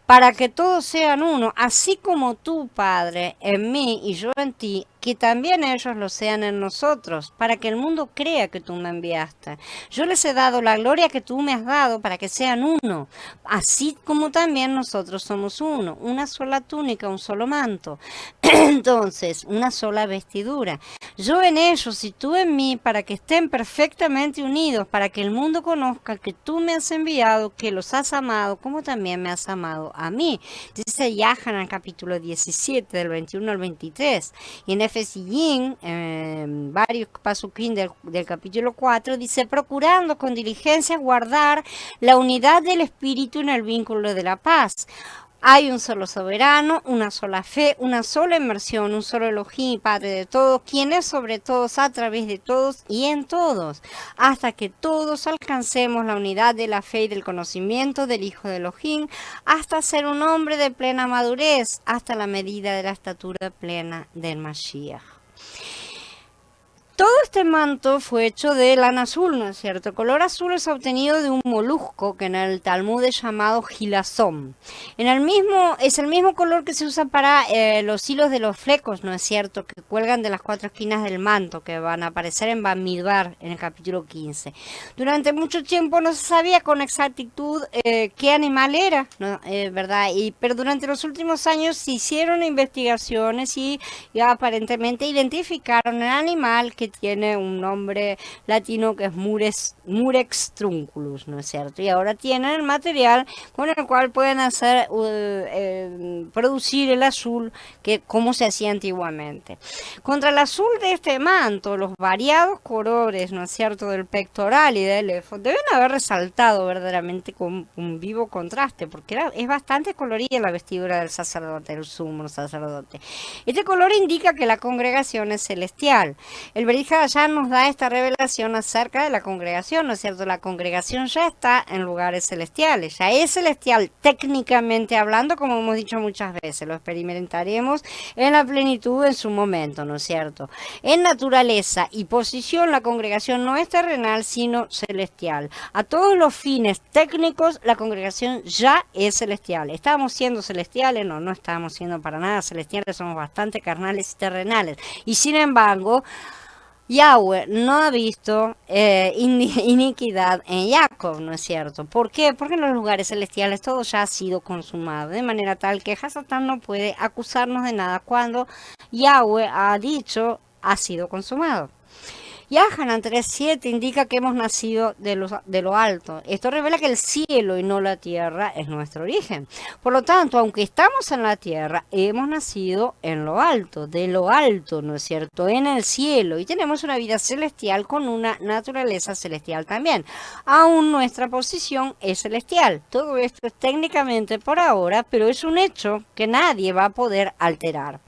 para que todos sean uno, así como tú, Padre, en mí y yo en ti, que también ellos lo sean en nosotros, para que el mundo crea que tú me enviaste. Yo les he dado la gloria que tú me has dado para que sean uno, así como también nosotros somos uno, una sola túnica, un solo manto, entonces una sola vestidura. Yo en ellos y tú en mí, para que estén perfectamente unidos, para que el mundo conozca que tú me has enviado, que los has amado, como también me has amado a mí. Dice Yahanan capítulo 17, del 21 al 23. Y en Efesiyim, varios pasukim del capítulo 4, dice, procurando con diligencia guardar la unidad del espíritu en el vínculo de la paz. Hay un solo soberano, una sola fe, una sola inmersión, un solo Elohim, Padre de todos, quien es sobre todos, a través de todos y en todos, hasta que todos alcancemos la unidad de la fe y del conocimiento del Hijo de Elohim, hasta ser un hombre de plena madurez, hasta la medida de la estatura plena del Mashiach. Todo este manto fue hecho de lana azul, ¿no es cierto? El color azul es obtenido de un molusco que en el Talmud es llamado gilazón. Es el mismo color que se usa para los hilos de los flecos, ¿no es cierto? Que cuelgan de las 4 esquinas del manto, que van a aparecer en Bamidbar, en el capítulo 15. Durante mucho tiempo no se sabía con exactitud qué animal era, ¿no? ¿Verdad? Pero durante los últimos años se hicieron investigaciones y aparentemente identificaron el animal que tiene un nombre latino que es Murex trunculus, ¿no es cierto? Y ahora tienen el material con el cual pueden hacer producir el azul que como se hacía antiguamente. Contra el azul de este manto, los variados colores, ¿no es cierto?, del pectoral y del éfod deben haber resaltado verdaderamente con un vivo contraste, porque es bastante colorida la vestidura del sacerdote, el sumo sacerdote. Este color indica que la congregación es celestial. El Berij Hadashah nos da esta revelación acerca de la congregación, ¿no es cierto? La congregación ya está en lugares celestiales, ya es celestial técnicamente hablando, como hemos dicho muchas veces, lo experimentaremos en la plenitud en su momento, ¿no es cierto? En naturaleza y posición la congregación no es terrenal, sino celestial. A todos los fines técnicos, la congregación ya es celestial. ¿Estamos siendo celestiales? No, no estamos siendo para nada celestiales, somos bastante carnales y terrenales. Y sin embargo, Yahweh no ha visto iniquidad en Jacob, ¿no es cierto? ¿Por qué? Porque en los lugares celestiales todo ya ha sido consumado, de manera tal que Hasatán no puede acusarnos de nada cuando Yahweh ha dicho ha sido consumado. Yahanan 3.7 indica que hemos nacido de lo alto. Esto revela que el cielo y no la tierra es nuestro origen. Por lo tanto, aunque estamos en la tierra, hemos nacido en lo alto, de lo alto, ¿no es cierto? En el cielo. Y tenemos una vida celestial con una naturaleza celestial también. Aún nuestra posición es celestial. Todo esto es técnicamente por ahora, pero es un hecho que nadie va a poder alterar.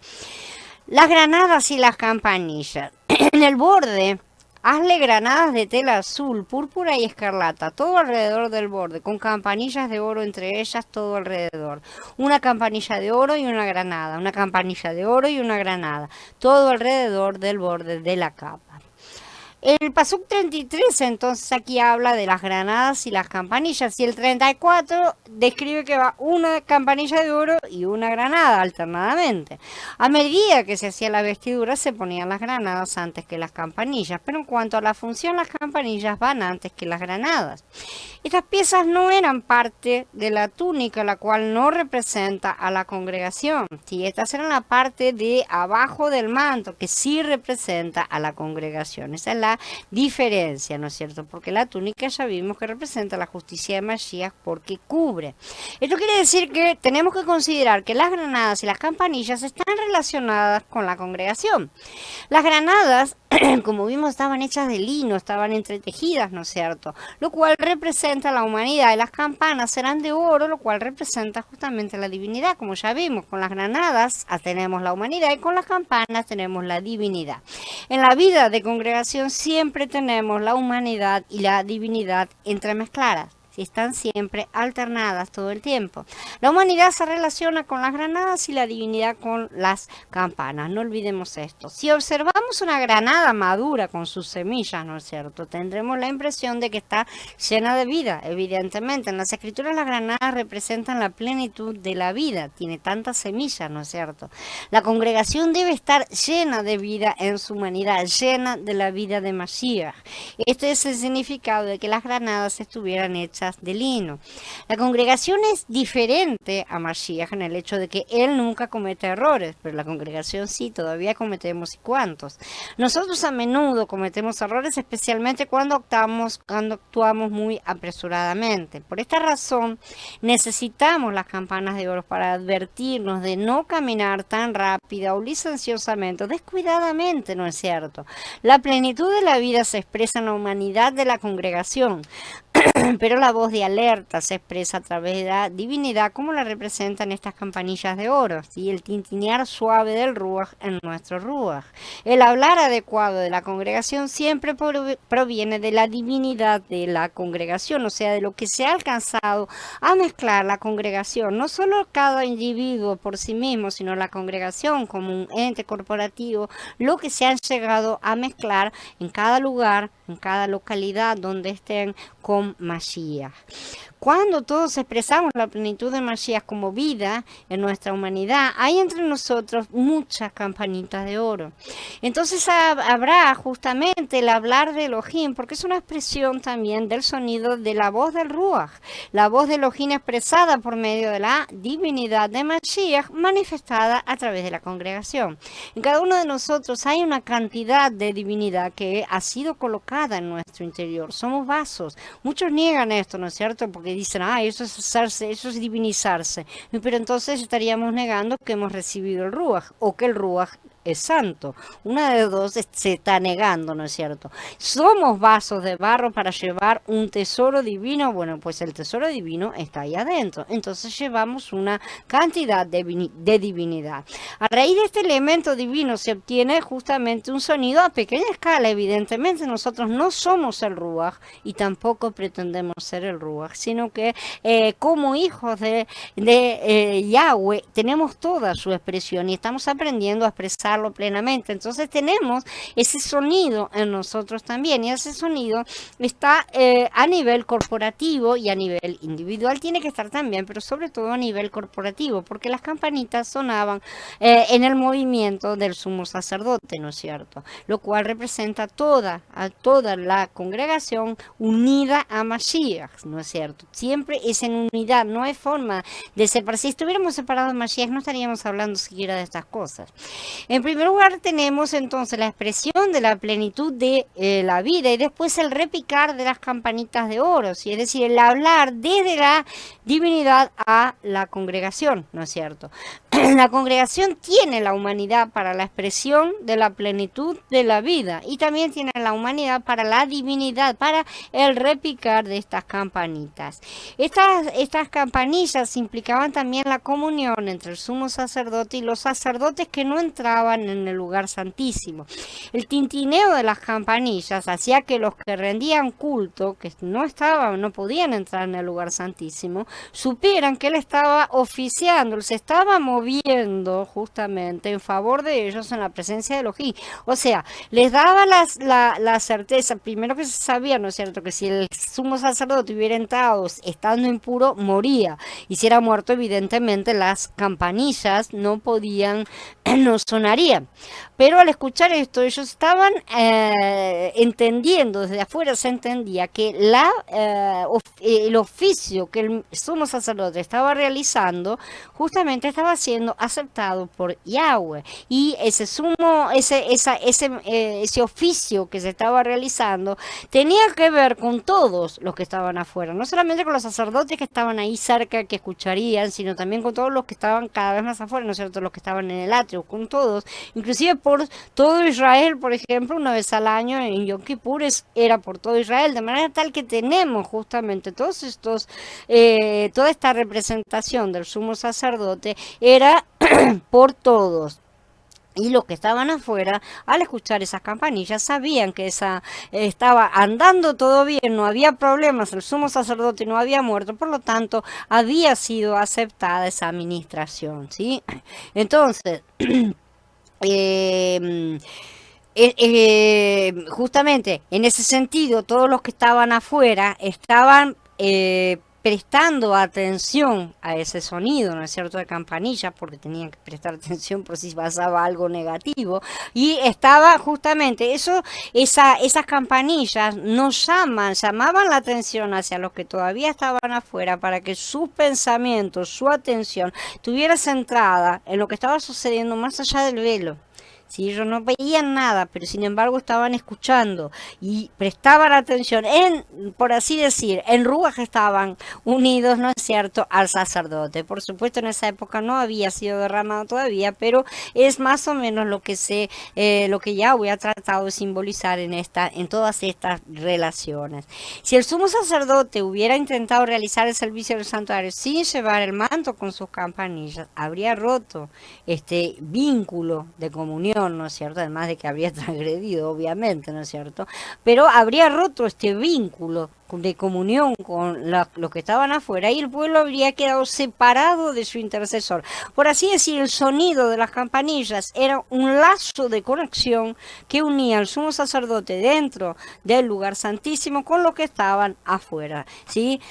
Las granadas y las campanillas. En el borde, hazle granadas de tela azul, púrpura y escarlata, todo alrededor del borde, con campanillas de oro entre ellas, todo alrededor. Una campanilla de oro y una granada, una campanilla de oro y una granada, todo alrededor del borde de la capa. El Pasuk 33 entonces aquí habla de las granadas y las campanillas, y el 34 describe que va una campanilla de oro y una granada alternadamente. A medida que se hacía la vestidura se ponían las granadas antes que las campanillas, pero en cuanto a la función las campanillas van antes que las granadas. Estas piezas no eran parte de la túnica, la cual no representa a la congregación. Sí, estas eran la parte de abajo del manto, que sí representa a la congregación. Esa es la diferencia, ¿no es cierto? Porque la túnica ya vimos que representa la justicia de Mashiach porque cubre. Esto quiere decir que tenemos que considerar que las granadas y las campanillas están relacionadas con la congregación. Las granadas, como vimos, estaban hechas de lino, estaban entretejidas, ¿no es cierto? Lo cual representa la humanidad, y las campanas eran de oro, lo cual representa justamente la divinidad. Como ya vimos, con las granadas tenemos la humanidad y con las campanas tenemos la divinidad. En la vida de congregación siempre tenemos la humanidad y la divinidad entremezcladas. Están siempre alternadas todo el tiempo. La humanidad se relaciona con las granadas y la divinidad con las campanas. No olvidemos esto. Si observamos una granada madura con sus semillas, ¿no es cierto?, tendremos la impresión de que está llena de vida. Evidentemente, en las escrituras las granadas representan la plenitud de la vida. Tiene tantas semillas, ¿no es cierto? La congregación debe estar llena de vida en su humanidad, llena de la vida de Mashiach. Este es el significado de que las granadas estuvieran hechas de lino. La congregación es diferente a Mashiach en el hecho de que él nunca comete errores, pero la congregación sí, todavía cometemos, y cuántos. Nosotros a menudo cometemos errores, especialmente cuando actuamos muy apresuradamente. Por esta razón necesitamos las campanas de oro para advertirnos de no caminar tan rápida o licenciosamente o descuidadamente, ¿no es cierto? La plenitud de la vida se expresa en la humanidad de la congregación. pero la voz de alerta se expresa a través de la divinidad como la representan estas campanillas de oro, ¿sí? El tintinear suave del ruaj en nuestro ruaj. El hablar adecuado de la congregación siempre proviene de la divinidad de la congregación, o sea, de lo que se ha alcanzado a mezclar la congregación, no solo cada individuo por sí mismo, sino la congregación como un ente corporativo, lo que se han llegado a mezclar en cada lugar, en cada localidad donde estén con Mashiach. Cuando todos expresamos la plenitud de Mashiach como vida en nuestra humanidad, hay entre nosotros muchas campanitas de oro. Entonces habrá justamente el hablar de Elohim, porque es una expresión también del sonido de la voz del Ruach, la voz de Elohim expresada por medio de la divinidad de Mashiach manifestada a través de la congregación. En cada uno de nosotros hay una cantidad de divinidad que ha sido colocada en nuestro interior. Somos vasos. Muchos niegan esto, ¿no es cierto? Porque dicen, eso es hacerse, eso es divinizarse. Pero entonces estaríamos negando que hemos recibido el Ruach o que el Ruach es santo. Una de dos se está negando, ¿no es cierto? Somos vasos de barro para llevar un tesoro divino. Bueno, pues el tesoro divino está ahí adentro. Entonces llevamos una cantidad de divinidad. A raíz de este elemento divino se obtiene justamente un sonido a pequeña escala. Evidentemente nosotros no somos el Ruach y tampoco pretendemos ser el Ruach, sino que como hijos de Yahweh tenemos toda su expresión y estamos aprendiendo a expresarlo plenamente. Entonces tenemos ese sonido en nosotros también, y ese sonido está a nivel corporativo y a nivel individual tiene que estar también, pero sobre todo a nivel corporativo, porque las campanitas sonaban en el movimiento del sumo sacerdote, ¿no es cierto? Lo cual representa a toda la congregación unida a Mashiach, ¿no es cierto? Siempre es en unidad, no hay forma de separar. Si estuviéramos separados de Mashiach no estaríamos hablando siquiera de estas cosas. En primer lugar tenemos entonces la expresión de la plenitud de la vida y después el repicar de las campanitas de oro, ¿sí? Es decir, el hablar desde la divinidad a la congregación, ¿no es cierto? La congregación tiene la humanidad para la expresión de la plenitud de la vida y también tiene la humanidad para la divinidad, para el repicar de estas campanitas. Estas campanillas implicaban también la comunión entre el sumo sacerdote y los sacerdotes que no entraban en el lugar santísimo. El tintineo de las campanillas hacía que los que rendían culto, que no podían entrar en el lugar santísimo, supieran que él estaba oficiando, él se estaba moviendo justamente en favor de ellos en la presencia de Elohim. O sea, les daba la certeza, primero que se sabía, ¿no es cierto?, que si el sumo sacerdote hubiera entrado estando impuro, moría. Y si era muerto, evidentemente las campanillas no podían, no sonarían. Pero al escuchar esto, ellos estaban entendiendo, desde afuera se entendía que el oficio que el sumo sacerdote estaba realizando, justamente estaba siendo aceptado por Yahweh. Y ese oficio que se estaba realizando tenía que ver con todos los que estaban afuera, no solamente con los sacerdotes que estaban ahí cerca, que escucharían, sino también con todos los que estaban cada vez más afuera, ¿no es cierto?, los que estaban en el atrio, con todos, inclusive por todo Israel. Por ejemplo, una vez al año en Yom Kippur era por todo Israel, de manera tal que tenemos justamente todos estos, toda esta representación del sumo sacerdote era por todos. Y los que estaban afuera, al escuchar esas campanillas, sabían que estaba andando todo bien, no había problemas, el sumo sacerdote no había muerto, por lo tanto, había sido aceptada esa administración, ¿sí? Entonces, justamente en ese sentido, todos los que estaban afuera estaban prestando atención a ese sonido, ¿no es cierto?, de campanillas, porque tenían que prestar atención por si pasaba algo negativo, y estaba justamente esas campanillas llamaban la atención hacia los que todavía estaban afuera, para que sus pensamientos, su atención estuviera centrada en lo que estaba sucediendo más allá del velo. ¿sí? Ellos no veían nada, pero sin embargo estaban escuchando y prestaban atención por así decir, en Ruach estaban unidos, ¿no es cierto?, al sacerdote. Por supuesto, en esa época no había sido derramado todavía, pero es más o menos lo que Yahweh ha tratado de simbolizar en todas estas relaciones. Si el sumo sacerdote hubiera intentado realizar el servicio del santuario sin llevar el manto con sus campanillas, habría roto este vínculo de comunión, ¿no es cierto? Además de que habría transgredido, obviamente, ¿no es cierto? Pero habría roto este vínculo de comunión con los que estaban afuera y el pueblo habría quedado separado de su intercesor. Por así decir, el sonido de las campanillas era un lazo de conexión que unía al sumo sacerdote dentro del lugar santísimo con los que estaban afuera, ¿sí?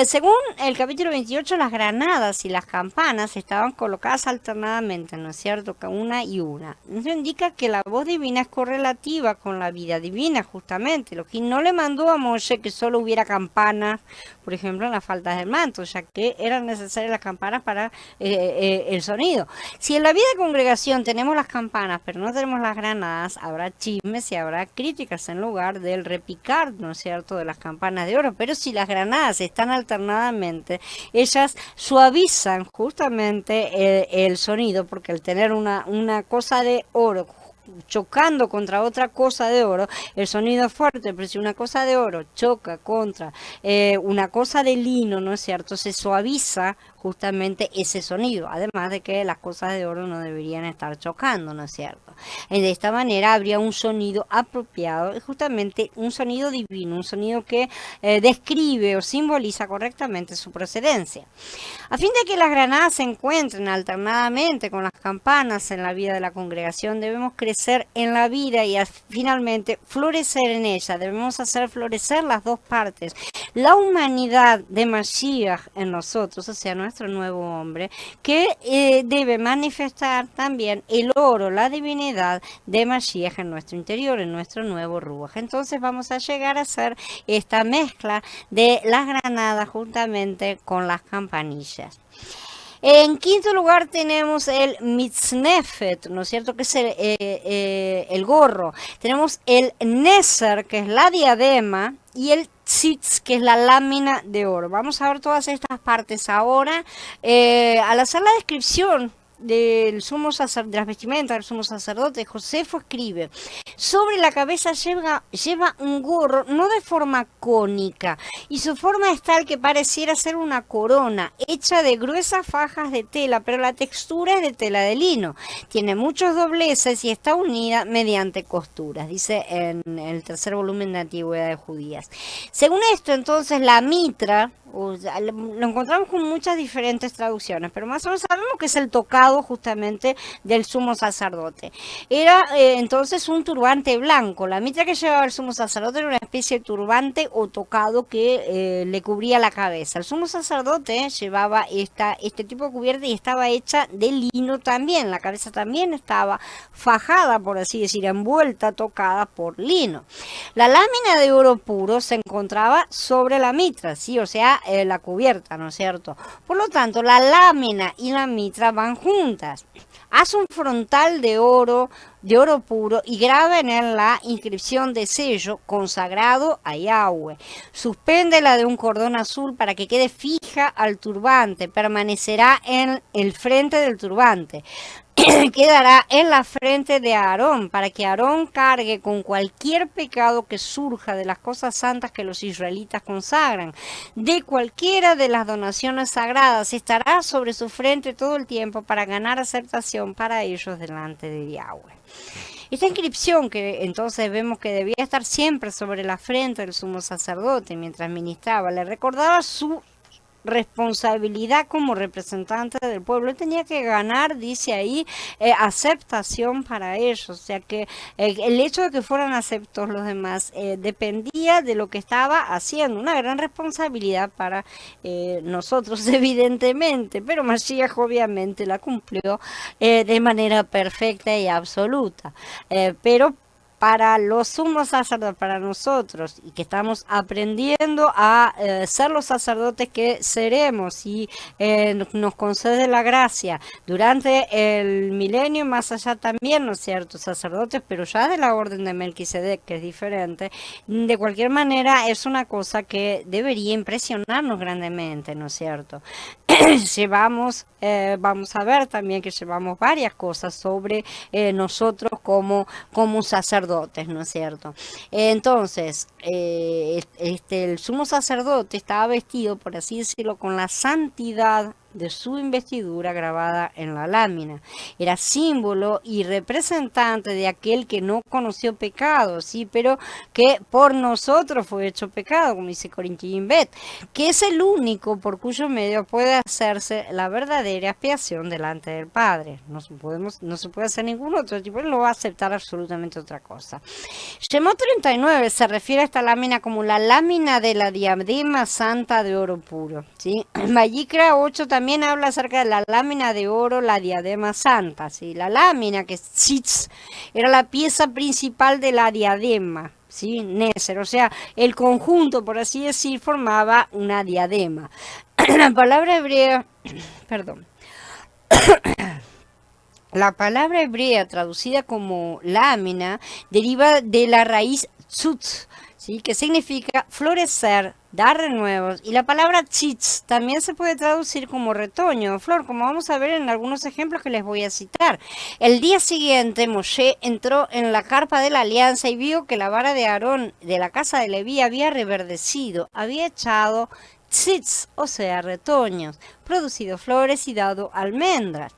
Según el capítulo 28, las granadas y las campanas estaban colocadas alternadamente, ¿no es cierto? Una y una. Eso indica que la voz divina es correlativa con la vida divina, justamente. Lo que no le mandó a Moshe que solo hubiera campanas, por ejemplo, en las faldas del manto, ya que eran necesarias las campanas para el sonido. Si en la vida de congregación tenemos las campanas, pero no tenemos las granadas, habrá chismes y habrá críticas en lugar del repicar, ¿no es cierto?, de las campanas de oro. Pero si las granadas están alternadamente, ellas suavizan justamente el sonido, porque al tener una cosa de oro chocando contra otra cosa de oro, el sonido es fuerte, pero si una cosa de oro choca contra una cosa de lino, ¿no es cierto?, se suaviza justamente ese sonido, además de que las cosas de oro no deberían estar chocando, ¿no es cierto? De esta manera habría un sonido apropiado, justamente un sonido divino, un sonido que describe o simboliza correctamente su procedencia. A fin de que las granadas se encuentren alternadamente con las campanas en la vida de la congregación, debemos crecer en la vida y finalmente florecer en ella. Debemos hacer florecer las dos partes. La humanidad de Mashiach en nosotros, o sea, nuestro nuevo hombre, que debe manifestar también el oro, la divinidad de Mashiach en nuestro interior, en nuestro nuevo Ruach. Entonces vamos a llegar a hacer esta mezcla de las granadas juntamente con las campanillas. En quinto lugar tenemos el mitznefet, ¿no es cierto?, que es el gorro. Tenemos el neser, que es la diadema, y el tzitz, que es la lámina de oro. Vamos a ver todas estas partes ahora. Al hacer la descripción del sumo sacerdote, de las vestimentas del sumo sacerdote, Josefo escribe: sobre la cabeza lleva un gorro no de forma cónica, y su forma es tal que pareciera ser una corona hecha de gruesas fajas de tela, pero la textura es de tela de lino. Tiene muchos dobleces y está unida mediante costuras, dice en el tercer volumen de Antigüedades Judías. Según esto, entonces, la mitra, lo encontramos con muchas diferentes traducciones, pero más o menos sabemos que es el tocado justamente del sumo sacerdote. Era entonces un turbante blanco. La mitra que llevaba el sumo sacerdote era una especie de turbante o tocado que le cubría la cabeza. El sumo sacerdote llevaba este tipo de cubierta y estaba hecha de lino también. La cabeza también estaba fajada, por así decir, envuelta, tocada por lino. La lámina de oro puro se encontraba sobre la mitra, ¿sí? O sea, la cubierta, ¿no es cierto? Por lo tanto, la lámina y la mitra van juntas. Haz un frontal de oro puro y graba en él la inscripción de sello consagrado a Yahweh. Suspéndela de un cordón azul para que quede fija al turbante. Permanecerá en el frente del turbante. Quedará en la frente de Aarón, para que Aarón cargue con cualquier pecado que surja de las cosas santas que los israelitas consagran. De cualquiera de las donaciones sagradas estará sobre su frente todo el tiempo para ganar aceptación para ellos delante de Yahweh. Esta inscripción, que entonces vemos que debía estar siempre sobre la frente del sumo sacerdote mientras ministraba, le recordaba su responsabilidad como representante del pueblo. Él tenía que ganar, dice ahí, aceptación para ellos. O sea que el hecho de que fueran aceptos los demás dependía de lo que estaba haciendo. Una gran responsabilidad para nosotros, evidentemente, pero Mashiach obviamente la cumplió de manera perfecta y absoluta. Pero para los sumos sacerdotes, para nosotros, y que estamos aprendiendo a ser los sacerdotes que seremos, y nos concede la gracia durante el milenio, más allá también, ¿no es cierto?, sacerdotes, pero ya de la orden de Melquisedec, que es diferente. De cualquier manera, es una cosa que debería impresionarnos grandemente, ¿no es cierto? Vamos a ver también que llevamos varias cosas sobre nosotros como sacerdotes, ¿no es cierto? Entonces, el sumo sacerdote estaba vestido, por así decirlo, con la santidad de su investidura grabada en la lámina. Era símbolo y representante de aquel que no conoció pecado, sí, pero que por nosotros fue hecho pecado, como dice Corinthians Bet, que es el único por cuyo medio puede hacerse la verdadera expiación delante del Padre. No se puede hacer ningún otro tipo, él no va a aceptar absolutamente otra cosa. Shemot 39 se refiere a esta lámina como la lámina de la diadema santa de oro puro, ¿sí? Vayikra 8 también habla acerca de la lámina de oro, la diadema santa, ¿sí? La lámina, que es tzitz, era la pieza principal de la diadema, ¿sí? Neser, o sea, el conjunto, por así decir, formaba una diadema. La palabra hebrea, perdón, la palabra hebrea traducida como lámina deriva de la raíz tzutz, ¿sí?, que significa florecer, dar renuevos, y la palabra tzitz también se puede traducir como retoño o flor, como vamos a ver en algunos ejemplos que les voy a citar. El día siguiente Moshe entró en la carpa de la alianza y vio que la vara de Aarón de la casa de Leví había reverdecido, había echado tzitz, o sea, retoños, producido flores y dado almendras.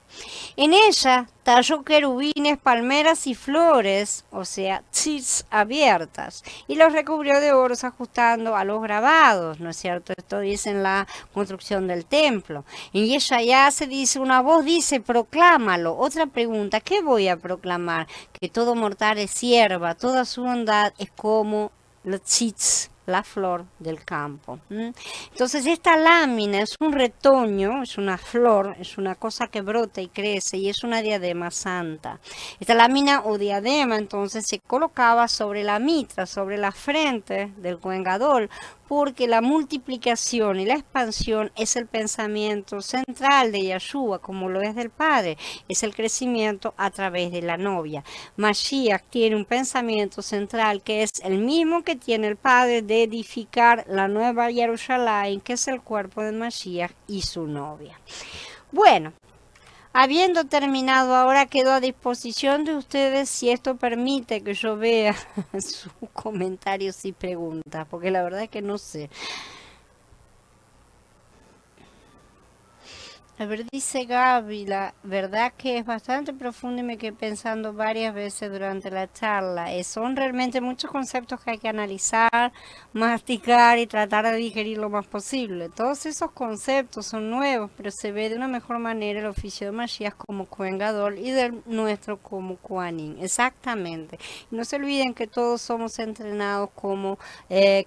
En ella talló querubines, palmeras y flores, o sea, tzitz abiertas, y los recubrió de oros ajustando a los grabados, ¿no es cierto? Esto dice en la construcción del templo. En Yeshayá se dice, una voz dice, proclámalo. Otra pregunta, ¿qué voy a proclamar? Que todo mortal es hierba, toda su bondad es como la tzitz, la flor del campo. Entonces esta lámina es un retoño, es una flor, es una cosa que brota y crece, y es una diadema santa. Esta lámina o diadema entonces se colocaba sobre la mitra, sobre la frente del Cohen Gadol, porque la multiplicación y la expansión es el pensamiento central de Yeshua, como lo es del Padre, es el crecimiento a través de la novia. Mashiach tiene un pensamiento central que es el mismo que tiene el Padre, de edificar la nueva Jerusalén, que es el cuerpo de Mashiach y su novia. Bueno, habiendo terminado, ahora quedo a disposición de ustedes, si esto permite que yo vea sus comentarios y preguntas, porque la verdad es que no sé. A ver, dice Gaby, la verdad que es bastante profundo y me quedé pensando varias veces durante la charla. Son realmente muchos conceptos que hay que analizar, masticar y tratar de digerir lo más posible. Todos esos conceptos son nuevos, pero se ve de una mejor manera el oficio de Mashiach como Cohen Gadol y del nuestro como Kohanim. Exactamente. Y no se olviden que todos somos entrenados como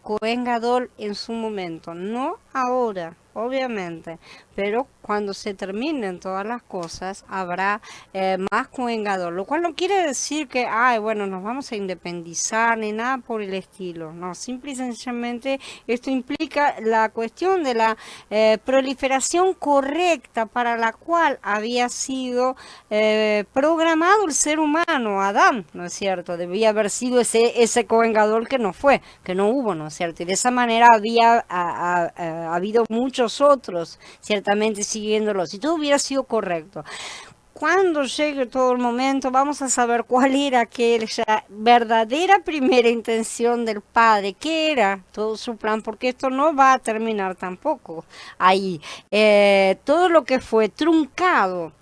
Cohen Gadol en su momento, no ahora, obviamente, pero cuando se terminen todas las cosas habrá más Cohen Gadol, lo cual no quiere decir que bueno, nos vamos a independizar ni nada por el estilo. No, simple y sencillamente esto implica la cuestión de la proliferación correcta para la cual había sido programado el ser humano, Adán, ¿no es cierto? Debía haber sido ese Cohen Gadol que no fue, que no hubo, ¿no es cierto? Y de esa manera había habido muchos otros, ciertamente siguiéndolo, si todo hubiera sido correcto. Cuando llegue todo el momento, vamos a saber cuál era aquella verdadera primera intención del Padre, qué era todo su plan, porque esto no va a terminar tampoco ahí. Todo lo que fue truncado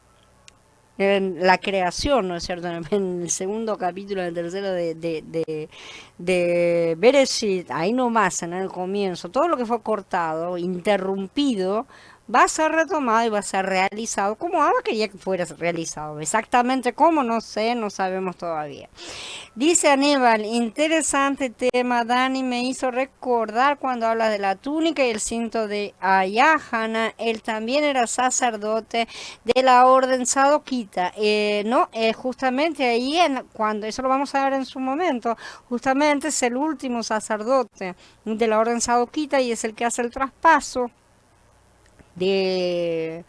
en la creación, ¿no es cierto? En el segundo capítulo, en el tercero de Bereshit, ahí nomás, en el comienzo, todo lo que fue cortado, interrumpido, va a ser retomado y va a ser realizado como Abba quería que fuera realizado. Exactamente cómo, no sé, no sabemos todavía. Dice Aníbal, interesante tema, Dani, me hizo recordar cuando habla de la túnica y el cinto de Ayahana, él también era sacerdote de la orden sadoquita, no, justamente ahí, cuando eso lo vamos a ver en su momento, justamente es el último sacerdote de la orden sadoquita y es el que hace el traspaso de,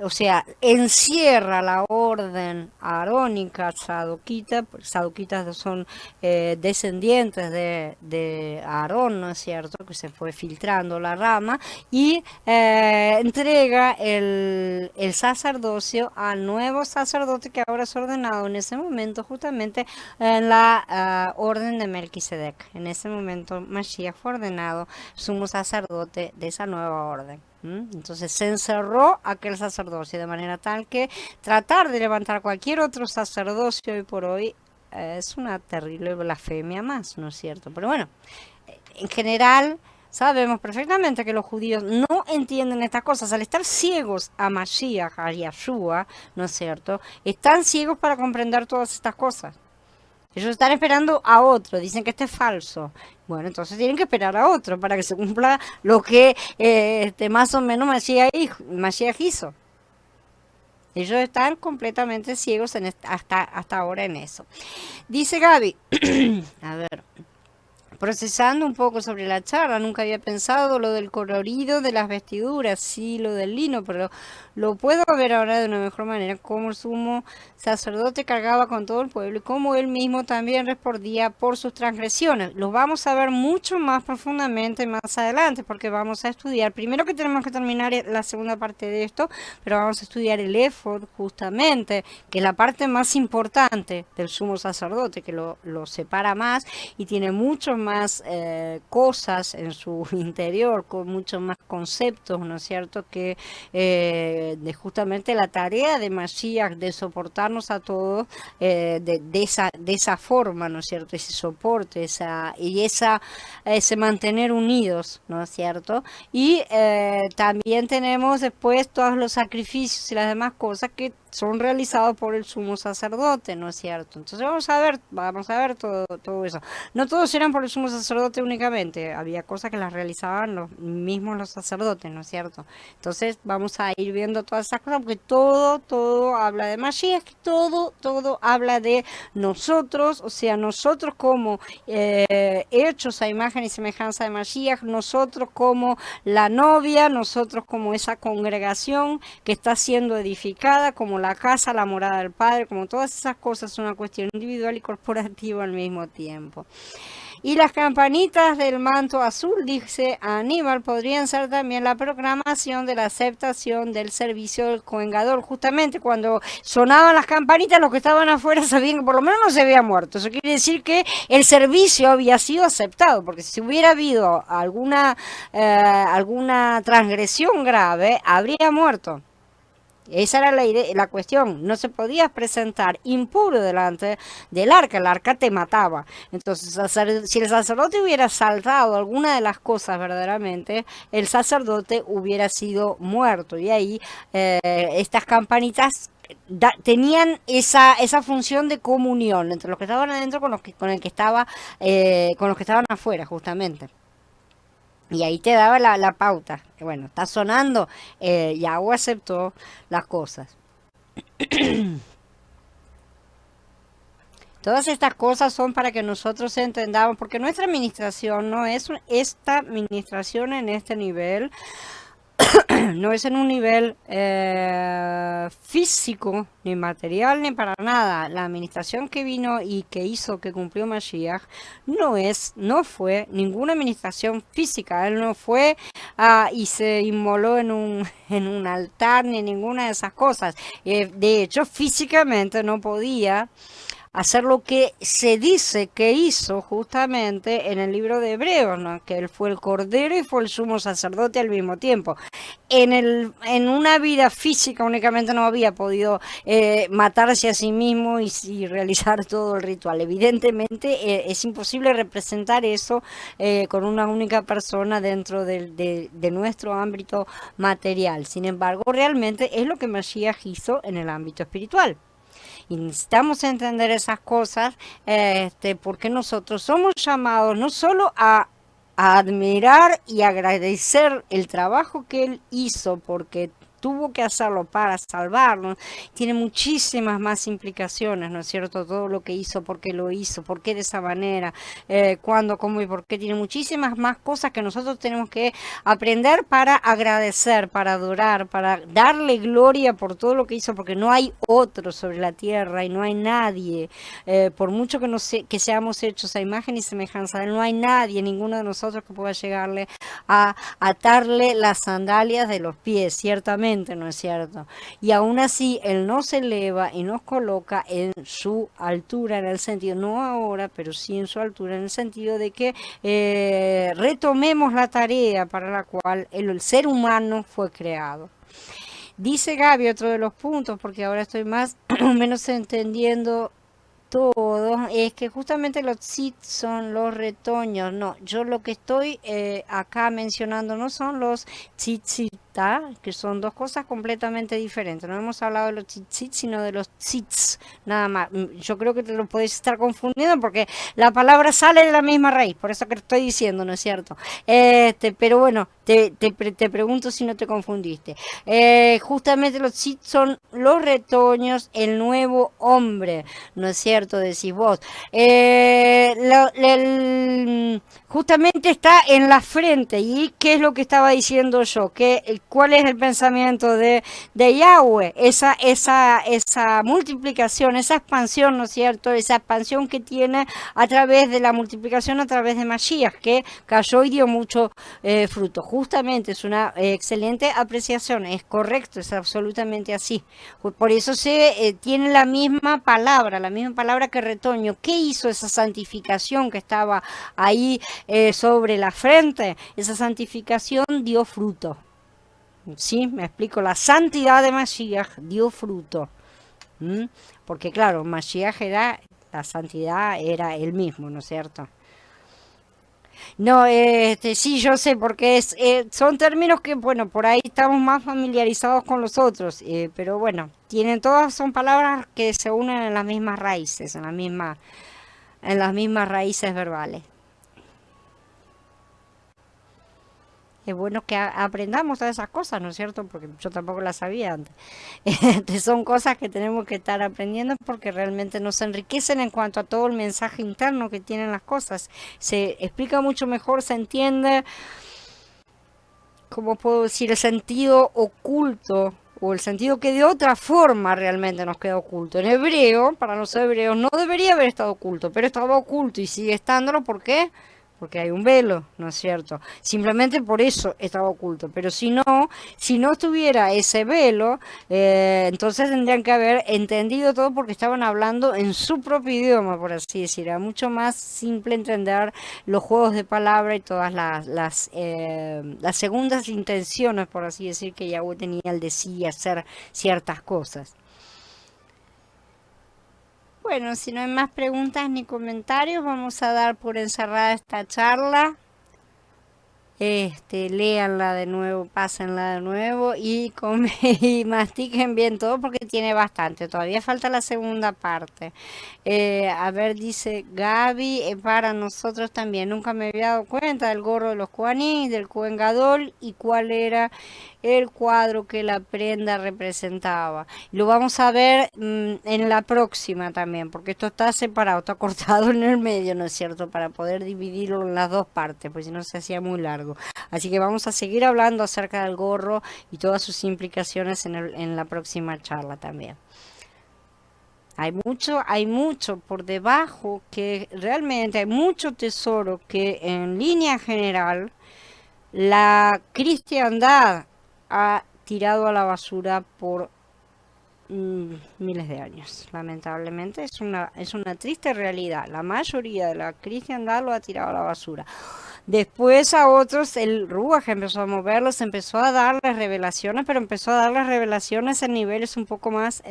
o sea, encierra la orden arónica sadoquita, porque sadoquitas son descendientes de Aarón, ¿no es cierto?, que se fue filtrando la rama, y entrega el sacerdocio al nuevo sacerdote que ahora es ordenado en ese momento, justamente en la orden de Melquisedec. En ese momento Mashiach fue ordenado sumo sacerdote de esa nueva orden. Entonces se encerró aquel sacerdocio de manera tal que tratar de levantar cualquier otro sacerdocio hoy por hoy es una terrible blasfemia más, ¿no es cierto? Pero bueno, en general sabemos perfectamente que los judíos no entienden estas cosas. Al estar ciegos a Mashiach, a Yahshua, ¿no es cierto?, están ciegos para comprender todas estas cosas. Ellos están esperando a otro, dicen que este es falso. Bueno, entonces tienen que esperar a otro para que se cumpla lo que más o menos Mashiach hizo. Ellos están completamente ciegos hasta ahora en eso. Dice Gaby, a ver, procesando un poco sobre la charla, nunca había pensado lo del colorido de las vestiduras, sí, lo del lino, pero lo puedo ver ahora de una mejor manera, cómo el sumo sacerdote cargaba con todo el pueblo y cómo él mismo también respondía por sus transgresiones. Lo vamos a ver mucho más profundamente más adelante, porque vamos a estudiar, primero que tenemos que terminar la segunda parte de esto, pero vamos a estudiar el éfod justamente, que es la parte más importante del sumo sacerdote, que lo separa más y tiene muchos más cosas en su interior, con muchos más conceptos, ¿no es cierto?, que de justamente la tarea de Mashiach de soportarnos a todos de esa forma, ¿no es cierto?, ese soporte, ese mantener unidos, ¿no es cierto? Y también tenemos después todos los sacrificios y las demás cosas que son realizados por el sumo sacerdote, ¿no es cierto? Entonces vamos a ver todo eso. No todos eran por el sumo sacerdote únicamente, había cosas que las realizaban los mismos los sacerdotes, ¿no es cierto? Entonces vamos a ir viendo todas esas cosas porque todo habla de Mashiach, todo habla de nosotros, o sea, nosotros como hechos a imagen y semejanza de Mashiach, nosotros como la novia, nosotros como esa congregación que está siendo edificada, como la casa, la morada del Padre, como todas esas cosas son una cuestión individual y corporativa al mismo tiempo. Y las campanitas del manto azul, dice Aníbal, podrían ser también la programación de la aceptación del servicio del Cohen Gadol. Justamente cuando sonaban las campanitas, los que estaban afuera sabían que por lo menos no se había muerto. Eso quiere decir que el servicio había sido aceptado, porque si hubiera habido alguna transgresión grave, habría muerto. Esa era la cuestión, no se podía presentar impuro delante del arca, el arca te mataba. Entonces, si el sacerdote hubiera saltado alguna de las cosas verdaderamente, el sacerdote hubiera sido muerto. Y ahí estas campanitas tenían esa función de comunión entre los que estaban adentro con los que estaban afuera, justamente. Y ahí te daba la pauta. Bueno, está sonando, Yahweh aceptó las cosas. Todas estas cosas son para que nosotros entendamos, porque nuestra administración no es esta administración en este nivel, no es en un nivel físico, ni material, ni para nada. La administración que vino y que hizo, que cumplió Mashiach, no fue ninguna administración física. Él no fue y se inmoló en un altar, ni ninguna de esas cosas. De hecho, físicamente no podía hacer lo que se dice que hizo justamente en el libro de Hebreos, ¿no? Que él fue el Cordero y fue el sumo sacerdote al mismo tiempo. En una vida física únicamente no había podido matarse a sí mismo y realizar todo el ritual. Evidentemente es imposible representar eso con una única persona dentro de nuestro ámbito material. Sin embargo, realmente es lo que Mashiach hizo en el ámbito espiritual. Y necesitamos entender esas cosas, porque nosotros somos llamados no solo a admirar y agradecer el trabajo que él hizo, porque tuvo que hacerlo para salvarnos, tiene muchísimas más implicaciones, ¿no es cierto? Todo lo que hizo, por qué de esa manera, cuándo, cómo y por qué, tiene muchísimas más cosas que nosotros tenemos que aprender para agradecer, para adorar, para darle gloria por todo lo que hizo, porque no hay otro sobre la tierra y no hay nadie, por mucho que, que seamos hechos a imagen y semejanza de él, no hay nadie, ninguno de nosotros que pueda llegarle a atarle las sandalias de los pies, ciertamente, ¿no es cierto? Y aún así, él nos eleva y nos coloca en su altura, en el sentido, no ahora, pero sí en su altura, en el sentido de que retomemos la tarea para la cual el ser humano fue creado. Dice Gaby, otro de los puntos, porque ahora estoy más o menos entendiendo todo, es que justamente los tzitz son los retoños. No, yo lo que estoy acá mencionando no son los tzitzita, que son dos cosas completamente diferentes. No hemos hablado de los tzitzit, sino de los tzitz, nada más. Yo creo que te lo podéis estar confundiendo porque la palabra sale de la misma raíz, por eso que estoy diciendo, ¿no es cierto? Pero bueno, te pregunto si no te confundiste. Justamente los tzitz son los retoños, el nuevo hombre, ¿no es cierto? Decís vos. Justamente está en la frente. ¿Y qué es lo que estaba diciendo yo? ¿Cuál es el pensamiento de Yahweh? Esa multiplicación, esa expansión, ¿no es cierto? Esa expansión que tiene a través de la multiplicación, a través de Mashiach, que cayó y dio mucho fruto. Justamente es una excelente apreciación. Es correcto, es absolutamente así. Por eso se tiene la misma palabra que retoño. ¿Qué hizo esa santificación que estaba ahí sobre la frente? Esa santificación dio fruto. ¿Sí? Me explico. La santidad de Mashiach dio fruto. Porque claro, Mashiach la santidad era él mismo, ¿no es cierto? No, sí, yo sé, porque son términos que, bueno, por ahí estamos más familiarizados con los otros, pero bueno, todas son palabras que se unen en las mismas raíces, en las mismas raíces verbales. Es bueno que aprendamos todas esas cosas, ¿no es cierto? Porque yo tampoco las sabía antes. Son cosas que tenemos que estar aprendiendo porque realmente nos enriquecen en cuanto a todo el mensaje interno que tienen las cosas. Se explica mucho mejor, se entiende, ¿cómo puedo decir? El sentido oculto o el sentido que de otra forma realmente nos queda oculto. En hebreo, para los hebreos, no debería haber estado oculto, pero estaba oculto y sigue estándolo. ¿Por qué? Porque hay un velo, ¿no es cierto? Simplemente por eso estaba oculto. Pero si no estuviera ese velo, entonces tendrían que haber entendido todo porque estaban hablando en su propio idioma, por así decir. Era mucho más simple entender los juegos de palabra y todas las segundas intenciones, por así decir, que Yahweh tenía al decir y hacer ciertas cosas. Bueno, si no hay más preguntas ni comentarios, vamos a dar por encerrada esta charla. Léanla de nuevo, pásenla de nuevo y y mastiquen bien todo porque tiene bastante. Todavía falta la segunda parte. A ver, dice Gaby, para nosotros también. Nunca me había dado cuenta del gorro de los Kohanim, del Kohen Gadol y cuál era el cuadro que la prenda representaba. Lo vamos a ver en la próxima también, porque esto está separado, está cortado en el medio, ¿no es cierto? Para poder dividirlo en las dos partes, pues si no se hacía muy largo. Así que vamos a seguir hablando acerca del gorro y todas sus implicaciones en la próxima charla también. Hay mucho por debajo, que realmente hay mucho tesoro que en línea general la cristiandad ha tirado a la basura por miles de años. Lamentablemente es una triste realidad. La mayoría de la cristiandad lo ha tirado a la basura. Después a otros el Ruach empezó a moverlos, empezó a darles revelaciones, pero empezó a darles revelaciones en niveles un poco más,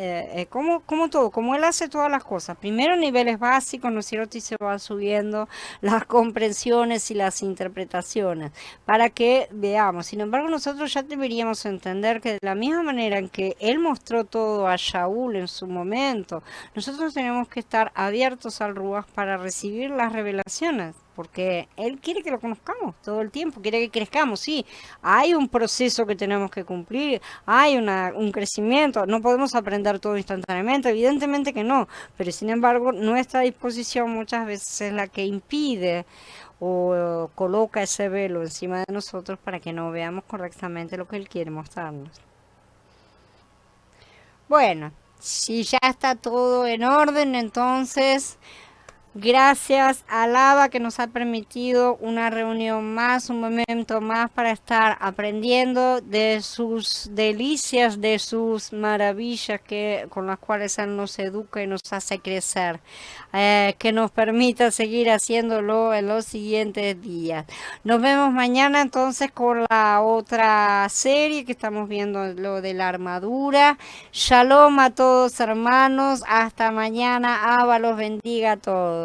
como todo, como él hace todas las cosas. Primero niveles básicos, ¿no es cierto? Y se van subiendo las comprensiones y las interpretaciones para que veamos. Sin embargo, nosotros ya deberíamos entender que de la misma manera en que él mostró todo a Shaul en su momento, nosotros tenemos que estar abiertos al Ruach para recibir las revelaciones. Porque Él quiere que lo conozcamos todo el tiempo, quiere que crezcamos, sí, hay un proceso que tenemos que cumplir, hay un crecimiento, no podemos aprender todo instantáneamente, evidentemente que no, pero sin embargo nuestra disposición muchas veces es la que impide o coloca ese velo encima de nosotros para que no veamos correctamente lo que Él quiere mostrarnos. Bueno, si ya está todo en orden, entonces... Gracias a Lava que nos ha permitido una reunión más, un momento más para estar aprendiendo de sus delicias, de sus maravillas con las cuales Él nos educa y nos hace crecer. Que nos permita seguir haciéndolo en los siguientes días. Nos vemos mañana entonces con la otra serie que estamos viendo, lo de la armadura. Shalom a todos hermanos, hasta mañana, Abba los bendiga a todos.